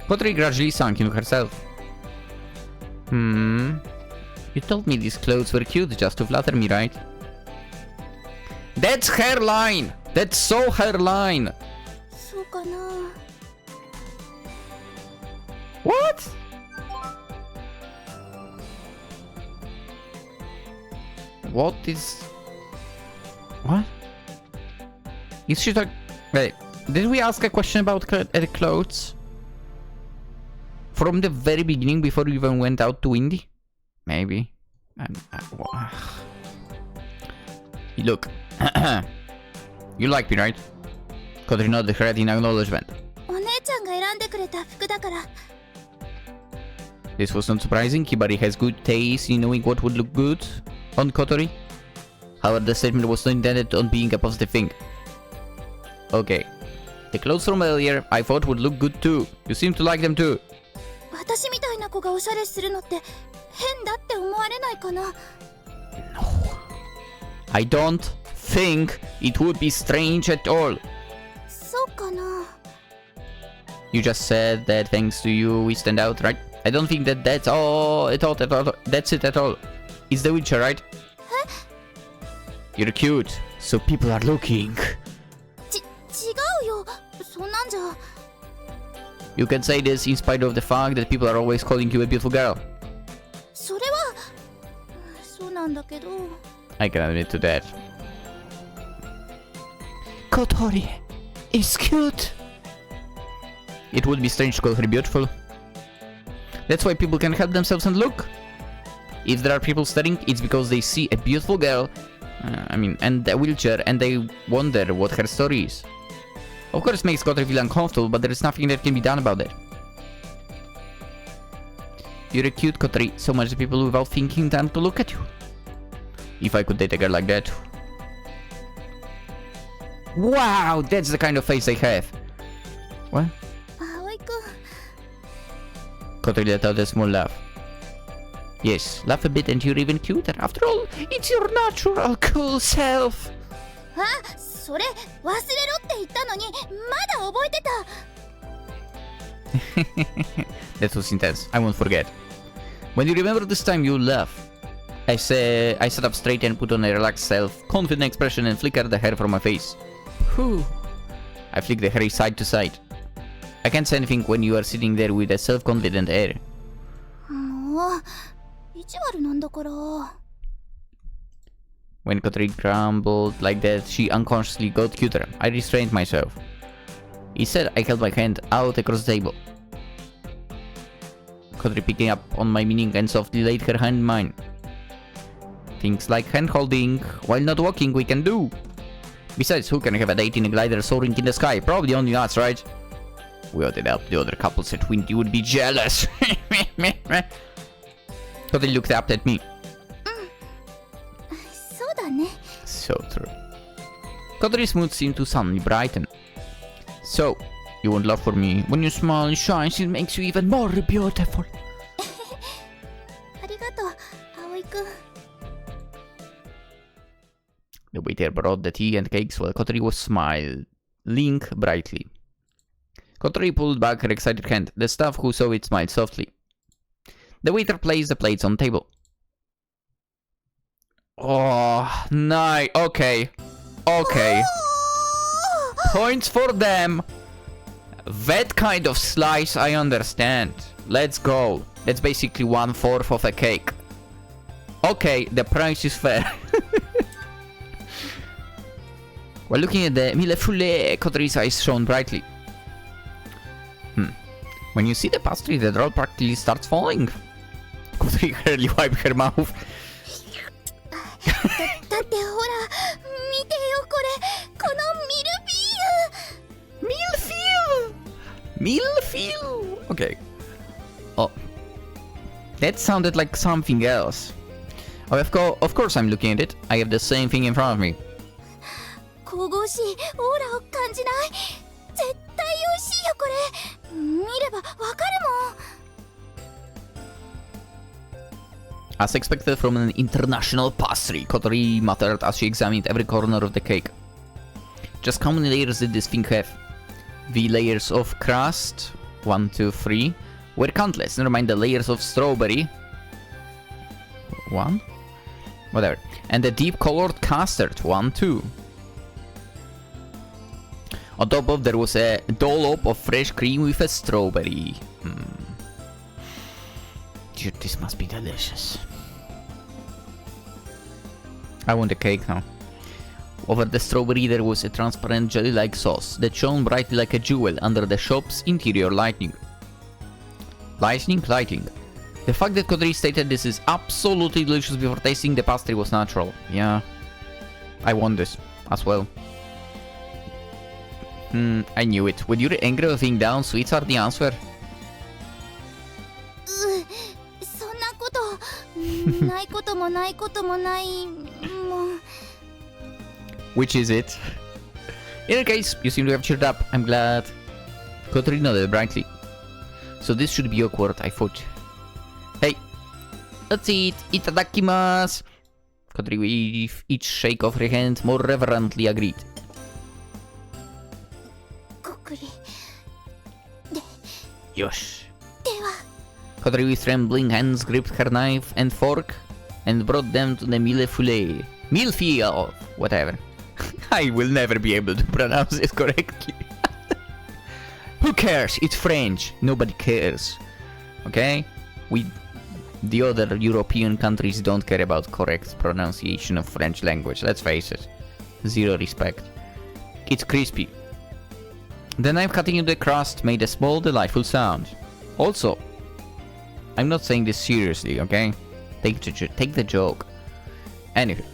Kotori gradually sunk into herself. You told me these clothes were cute just to flatter me, right? That's her line! That's so her line! そうかな。 What? What is... What? Is she talking... Wait, did we ask a question about the clothes? From the very beginning, before we even went out to Indy? Maybe. Look. You like me, right? Kotori nodded her head in acknowledgement. お姉ちゃんが選んでくれた服だから。 This was not surprising. Hibari has good taste in knowing what would look good on Kotori. However, the statement was not intended on being a positive thing. Okay. The clothes from earlier I thought would look good too. You seem to like them too. 私みたいな子がおしゃれするのって変だって思われないかな。 No. I don't think it would be strange at all. そうかな。 You just said that thanks to you we stand out, right? I don't think that that's all at all. That's it at all. It's the Witcher, right? You're cute, so people are looking. 違うよ。そんなんじゃ。 You can say this in spite of the fact that people are always calling you a beautiful girl. それはそうなんだけど。 I can admit to that. Kotori is cute. It would be strange to call her beautiful. That's why people can help themselves and look. If there are people staring, it's because they see a beautiful girl, and a wheelchair, and they wonder what her story is. Of course, it makes Kotori feel uncomfortable, but there is nothing that can be done about it. You're a cute Kotori, so much that people without thinking tend to look at you. If I could date a girl like that. Wow, that's the kind of face I have. What? 葵くん。 Kotori let out a small laugh. Yes, laugh a bit and you're even cuter. After all, it's your natural, cool self. あ、それ忘れろって言ったのにまだ覚えてた。 That was intense. I won't forget. When you remember this time, you'll laugh. I sat up straight and put on a relaxed self-confident expression and flickered the hair from my face. Whew. I flicked the hair side to side. I can't say anything when you are sitting there with a self-confident air. もう意地悪なんだから。 When Kotori grumbled like that, she unconsciously got cuter. I restrained myself. Instead, I held my hand out across the table. Kotori picking up on my meaning and softly laid her hand in mine. Things like hand-holding while not walking we can do. Besides, who can have a date in a glider soaring in the sky? Probably only us, right? We ought to help the other couples at Windy would be jealous. Kotori looked up at me. そうだね。 So true. Kotori's mood seemed to suddenly brighten. So, you want love for me? When you smile and shine, it makes you even more beautiful. ありがとう、葵くん。 The waiter brought the tea and cakes while Kotori was smiling brightly. Kotori pulled back her excited hand. The staff who saw it smiled softly. The waiter placed the plates on the table. Oh, nice. Okay. Okay. Points for them. That kind of slice I understand. Let's go. That's basically 1/4 of a cake. Okay, the price is fair. While looking at the mille-feuille, Kotori's eyes shone brightly. When you see the pastry, the roll practically starts falling. Kotori hurriedly wiped her mouth. だってほら見てよこれこのミルフィーユ Mille-feuille. Okay. Oh. That sounded like something else. Oh, of course I'm looking at it. I have the same thing in front of me. 神々しいオーラを感じない絶対美味しいよこれ見ればわかるもん As expected from an international pastry, Kotori muttered as she examined every corner of the cake. Just how many layers did this thing have? The layers of crust, 1, 2, 3, were countless. Never mind the layers of strawberry. 1? Whatever. And the deep colored custard, 1, 2. On top of there was a dollop of fresh cream with a strawberry. Dude, this must be delicious. I want the cake now. Over the strawberry there was a transparent jelly-like sauce that shone brightly like a jewel under the shop's interior lighting. Lighting? The fact that Kotori stated this is absolutely delicious before tasting the pastry was natural. Yeah. I want this as well. I knew it. With your anger of being down, sweets are the answer. そんなことないこともないこともないもう Which is it? In any case, you seem to have cheered up. I'm glad. Kotori nodded brightly. So this should be awkward, I thought. Hey, let's eat. Itadakimasu. Kotori with each shake of her hand more reverently agreed. こっくり Yosh. では Kotori with trembling hands gripped her knife and fork and brought them to the mille-feuille. Mille-feuille, whatever. I will never be able to pronounce it correctly. Who cares? It's French. Nobody cares. Okay? The other European countries don't care about correct pronunciation of French language. Let's face it. Zero respect. It's crispy. The knife cutting into the crust made a small, delightful sound. Also, I'm not saying this seriously, okay? Take the joke. Anyway.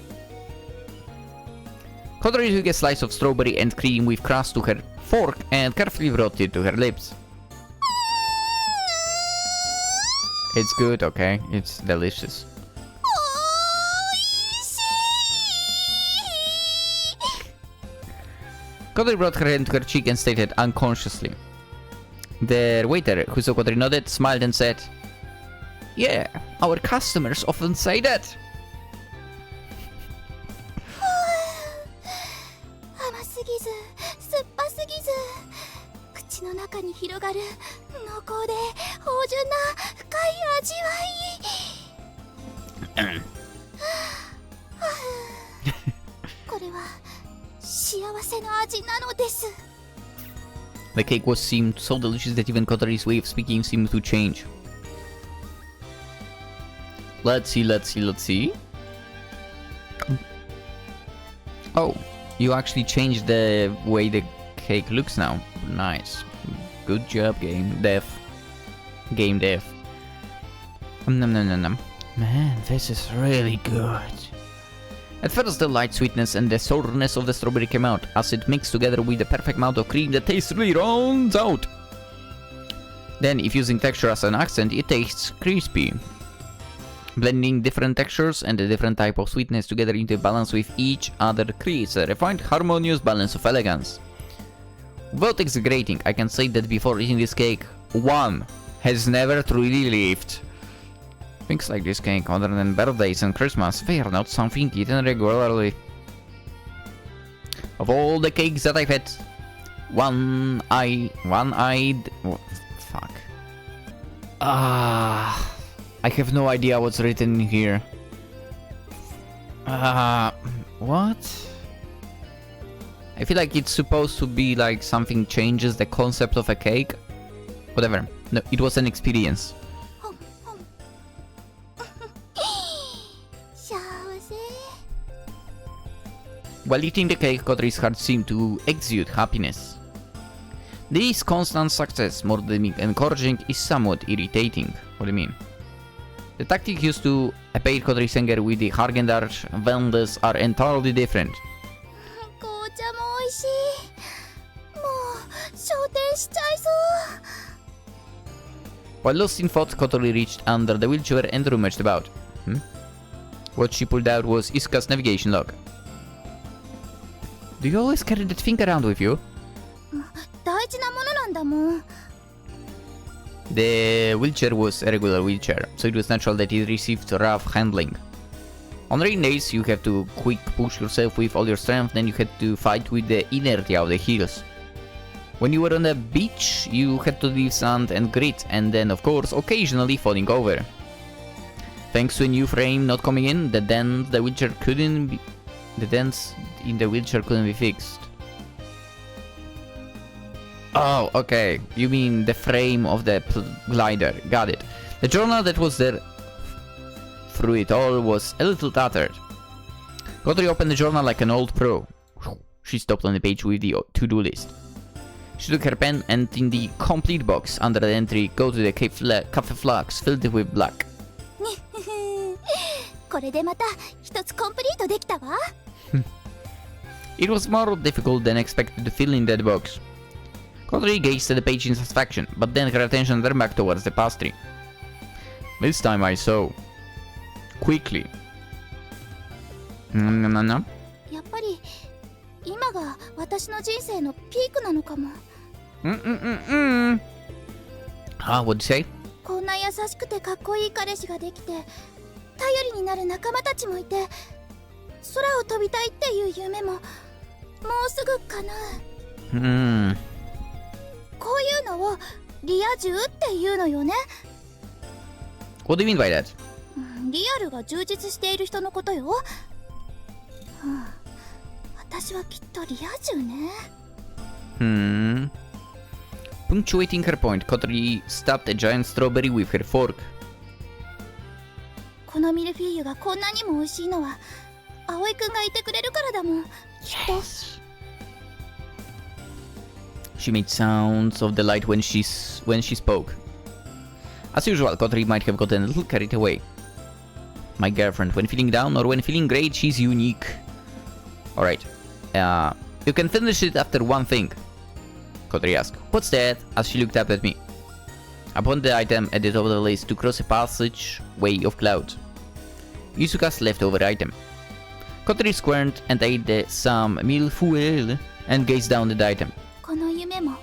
Kotori took a slice of strawberry and cream with crust to her fork and carefully brought it to her lips. It's good, okay? It's delicious. Kotori brought her hand to her cheek and stated unconsciously. The waiter, who saw Kotori nodded, smiled and said, "Yeah, our customers often say that." 甘すぎず酸っぱすぎず口の中に広がる濃厚で芳醇な深い味わいこれは幸せの味なのです The cake seemed so delicious that even Kotori's way of speaking seemed to change. Let's see. Oh, you actually changed the way the cake looks now. Nice. Good job, game dev. Man, this is really good. At first the light sweetness and the sourness of the strawberry came out, as it mixed together with the perfect amount of cream that taste really rounds out. Then, if using texture as an accent, it tastes crispy. Blending different textures and a different type of sweetness together into balance with each other creates a refined, harmonious balance of elegance. Without exaggerating, I can say that before eating this cake, one has never truly lived. Things like this cake, other than birthdays and Christmas, they are not something eaten regularly. Of all the cakes that I've had, one-eyed... Oh, fuck. I have no idea what's written here. What? I feel like it's supposed to be like something changes the concept of a cake. Whatever. No, it was an experience. 幸せ。 While eating the cake, Kotori's heart seemed to exude happiness. This constant success, more than encouraging, is somewhat irritating. What do you mean? The tactic used to abate Kotori's anger with the Hagen-Dazs vendors are entirely different. 紅茶も美味しい。もう昇天しちゃいそう。 While lost in thought, Kotori reached under the wheelchair and rummaged about. What she pulled out was Isuka's navigation log. Do you always carry that thing around with you? 大事なものなんだもん。 The wheelchair was a regular wheelchair, so it was natural that it received rough handling. On rain days, you have to quick push yourself with all your strength, then you had to fight with the inertia of the hills. When you were on the beach, you had to leave sand and grit, and then of course occasionally falling over. Thanks to a new frame not coming in, the dents in the wheelchair couldn't be fixed. Oh, okay. You mean the frame of the glider. Got it. The journal that was there through it all was a little tattered. Kotori opened the journal like an old pro. She stopped on the page with the to-do list. She took her pen and in the complete box under the entry, go to the cafe flags filled with black. これでまた一つコンプリートできたわ。 It was more difficult than expected to fill in that box. Kotori gazed at the page in satisfaction, but then her attention turned back towards the pastry. This time I saw. Quickly. No. やっぱり今が私の人生のピークなのかも。What'd you say? こんな優しくてかっこいい彼氏ができて、頼りになる仲間たちもいて、空を飛びたいっていう夢ももうすぐ叶う。こういうのをリア充っていうのよね。 What do you mean by that? リアルが充実している人のことよ。私はきっとリア充ね。Punctuating her point, Kotori stabbed a giant strawberry with her fork. このミルフィーユがこんなにも美味しいのは葵くんがいてくれるからだもん。きっと。 She made sounds of delight when she spoke. As usual, Kotori might have gotten a little carried away. My girlfriend, when feeling down or when feeling great, she's unique. Alright. You can finish it after one thing. Kotori asked. What's that? As she looked up at me. Upon the item at the top of the list to cross a passageway of clouds. Isuka's leftover item. Kotori squirmed and ate some mille-feuille and gazed down at the item. この夢も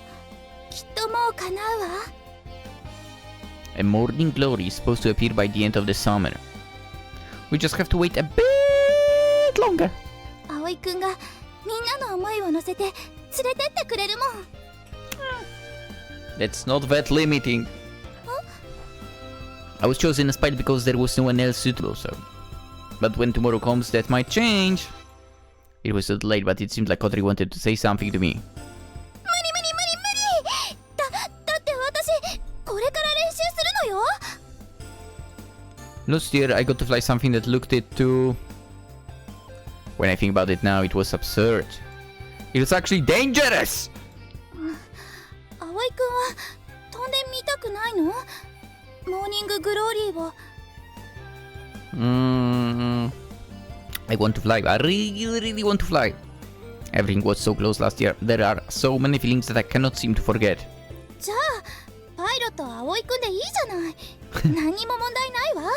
きっともう叶うわ。 A morning glory is supposed to appear by the end of the summer. We just have to wait a bit longer. 葵くんがみんなの思いを乗せて連れてってくれるもん。That's not that limiting. I was chosen as pilot because there was no one else suitable, so. But when tomorrow comes, that might change. It was so late, but it seemed like Kotori wanted to say something to me. だって私これから練習するのよ。 Last year, I got to fly something that looked it too. When I think about it now, it was absurd. It was actually dangerous! 葵くんは飛んでみたくないの？モーニンググローリーを。I want to fly. I really want to fly. Everything was so close last year. There are so many feelings that I cannot seem to forget. じゃあパイロットは葵くんでいいじゃない。何にも問題ないわ。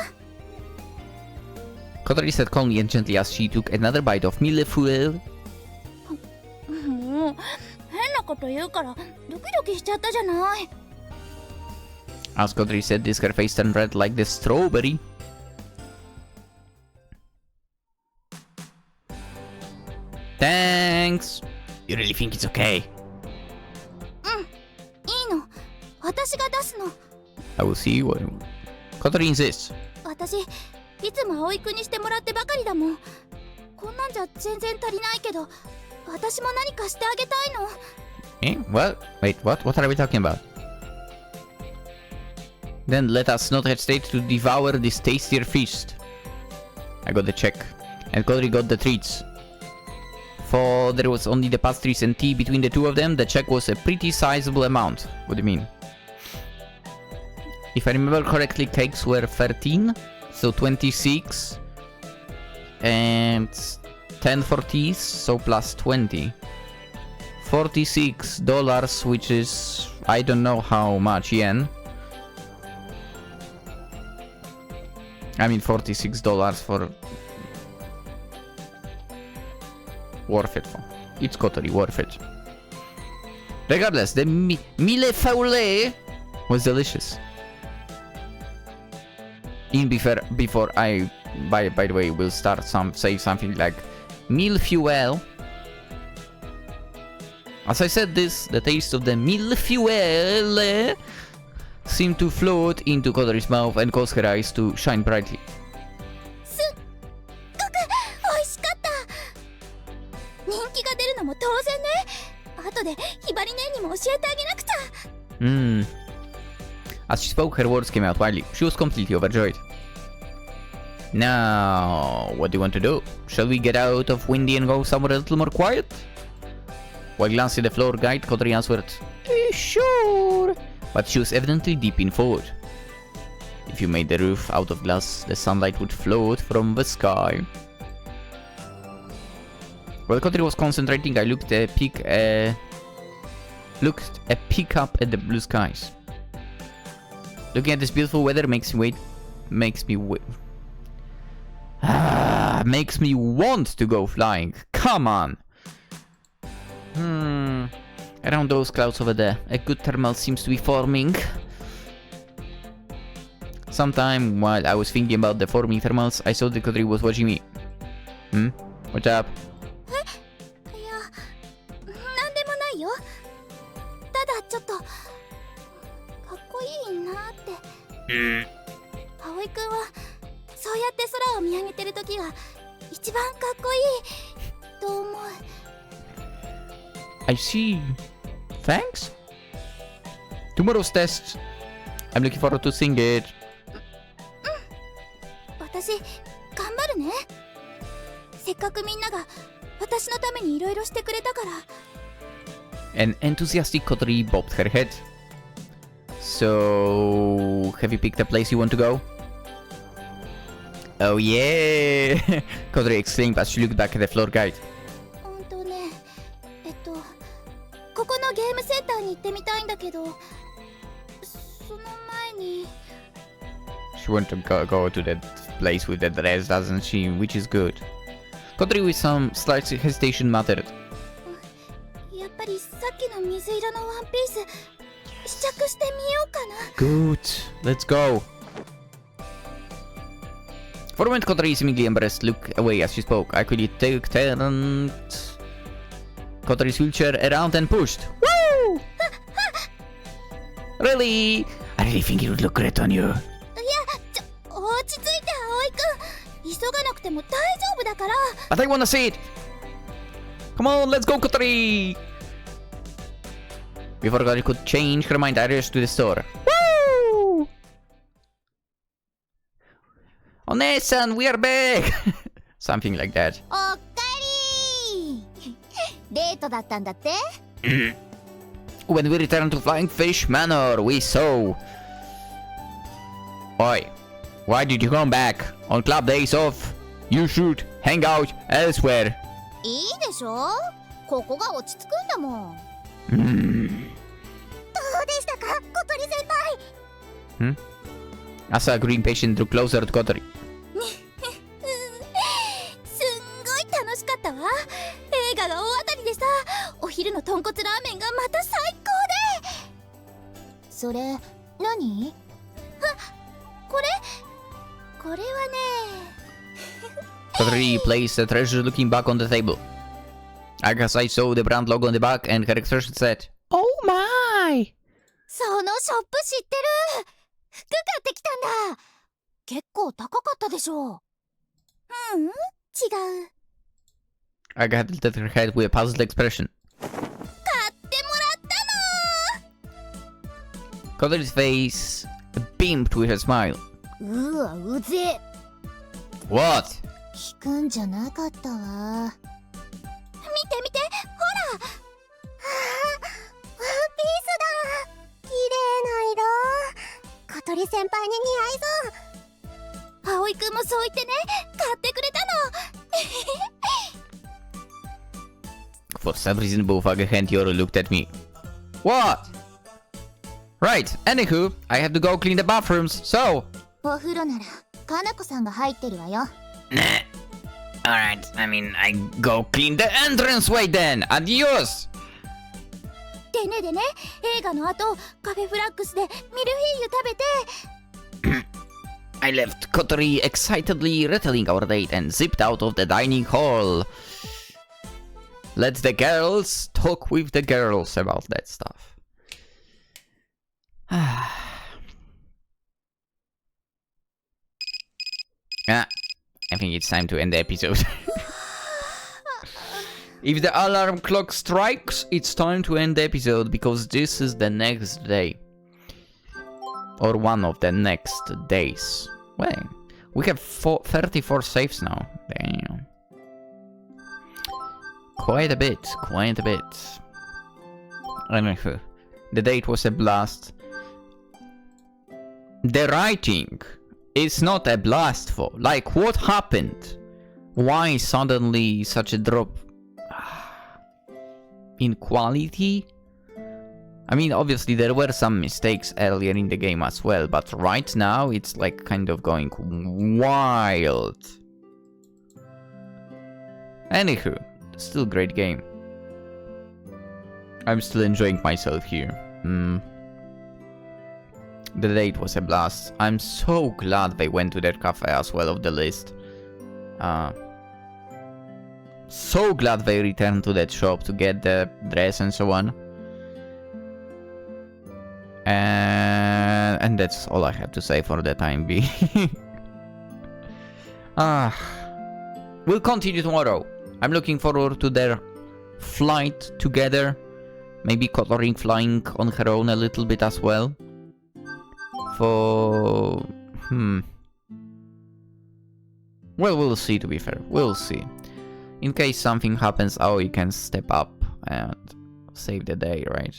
Kotori said calmly and gently as she took another bite of mille-feuille. もう変なこと言うからドキドキしちゃったじゃない。 As Kotori said this, her face turned red like the strawberry. Thanks. You really think it's okay? いいの。私が出すの。 I will see what Kotori insists. 私いつも葵くんにしてもらってばかりだもん。こんなんじゃ全然足りないけど、私も何かしてあげたいの。What? Wait, what are we talking about? Then let us not hesitate to devour this tastier feast. I got the check, and Kotori got the treats. For there was only the pastries and tea between the two of them, the check was a pretty sizable amount. What do you mean? If I remember correctly, cakes were 13, so 26, and 10 for teas, so plus 20. $46, which is, I don't know how much yen. I mean $46 for... Worth it. It's Kotori, worth it. Regardless, the mille-feuille was delicious. Before I, by the way, will start say something like mille-feuille. As I said this, the taste of the mille-feuille seemed to float into Kotori's mouth and cause her eyes to shine brightly. すっごく美味しかった。人気が出るのも当然ね。後でひばり姉にも教えてあげなくちゃ。As she spoke, her words came out widely. She was completely overjoyed. Now, what do you want to do? Shall we get out of Windy and go somewhere a little more quiet? While glancing at the floor guide, Kotori answered, sure. But she was evidently deep in thought. If you made the roof out of glass, the sunlight would float from the sky. While Kotori was concentrating, I looked a peek up at the blue skies. Looking at this beautiful weather makes me want to go flying. Come on. Around those clouds over there, a good thermal seems to be forming. Sometime while I was thinking about the forming thermals, I saw that Kotori was watching me. What's up? いや、なんでもないよ。ただちょっとかっこいいなって。葵くんはそうやって空を見上げてる時が一番かっこいいと思う。I see. Thanks. Tomorrow's test. I'm looking forward to seeing it. 私頑張るね。せっかくみんなが私のためにいろいろしてくれたから。An enthusiastic Kotori bobbed her head. So, have you picked a place you want to go? Oh yeah! Kotori exclaimed as she looked back at the floor guide. ね、ここのゲームセンターに行ってみたいんだけど、その前に。She wants to go to that place with the dress, doesn't she? Which is good. Kotori, with some slight hesitation, muttered. やっぱりさっきの水色のワンピース試着してみようかな。Good. Let's go. For a moment, Kotori seemingly embarrassed looked away as she spoke. I quickly turned Kotori's wheelchair around and pushed. Woo! Really? I really think it would look great on you. 落ち着いて葵くん。急がなくても大丈夫だから。But I wanna see it. Come on, let's go, Kotori. Before Kotori could change her mind, I rushed to the store. Woo! Onesan, we are back. Something like that. おかえり。デートだったんだって。When we returned to Flying Fish Manor, we saw. Oi, why did you come back on club days off? You should hang out elsewhere. いいでしょ。ここが落ち着くんだもん。どうでしたか、小鳥先輩。Asa, green patient, drew closer to Kotori. すんごい楽しかったわ。映画が大当たりでさ、お昼の豚骨ラーメンがまた最高で。それ何？これはね。Kotori placed the treasure looking back on the table. I guess I saw the brand logo on the back and her expression said, "Oh my!" そのショップ知ってる。服買ってきたんだ。結構高かったでしょ。違う。I got to her head with a puzzled expression. 買ってもらったの Kotori's face beamed with a smile. うわうぜえ What? 引くんじゃなかったわ見て見てほらワンピースだ綺麗な色小鳥先輩に似合いそう葵くんもそう言ってね買ってくれたの For some reason, both Aga and Yoro looked at me. What? Right, anywho, I have to go clean the bathrooms, so... お風呂ならかなこさんが入ってるわよ Nah. Alright, I mean, I go clean the entranceway then! Adios! でねでね映画の後カフェフラックスでミルフィーユ食べて I left Kotori excitedly retelling our date and zipped out of the dining hall. Let the girls talk with the girls about that stuff. I think it's time to end the episode. If the alarm clock strikes, it's time to end the episode because this is the next day. Or one of the next days. Well, we have 34 saves now. Damn. Quite a bit, quite a bit. Anywho, the date was a blast. The writing is not a blast for. Like, what happened? Why suddenly such a drop in quality? I mean, obviously there were some mistakes earlier in the game as well, but right now it's like kind of going wild. Anywho, still great game. I'm still enjoying myself here. The date was a blast. I'm so glad they went to that cafe as well of the list. So glad they returned to that shop to get the dress and so on. And that's all I have to say for the time being. We'll continue tomorrow. I'm looking forward to their flight together. Maybe Kotori flying on her own a little bit as well. Well, we'll see, to be fair. We'll see. In case something happens, Aoi can step up and save the day, right?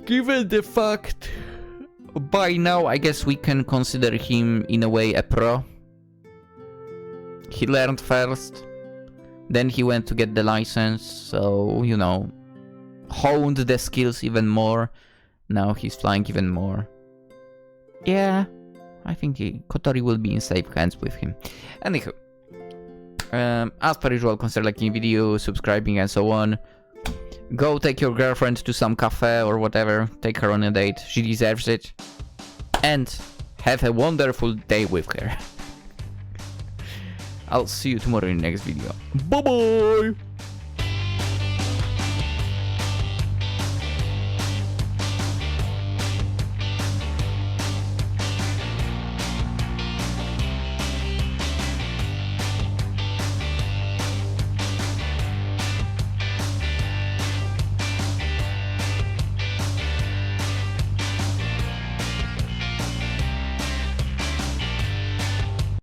Given the fact, by now I guess we can consider him in a way a pro. He learned first, then he went to get the license, so, you know, honed the skills even more. Now he's flying even more. Yeah, I think Kotori will be in safe hands with him. Anywho, as per usual, consider liking the video, subscribing and so on. Go take your girlfriend to some cafe or whatever, take her on a date, she deserves it. And have a wonderful day with her. I'll see you tomorrow in the next video. Bye bye!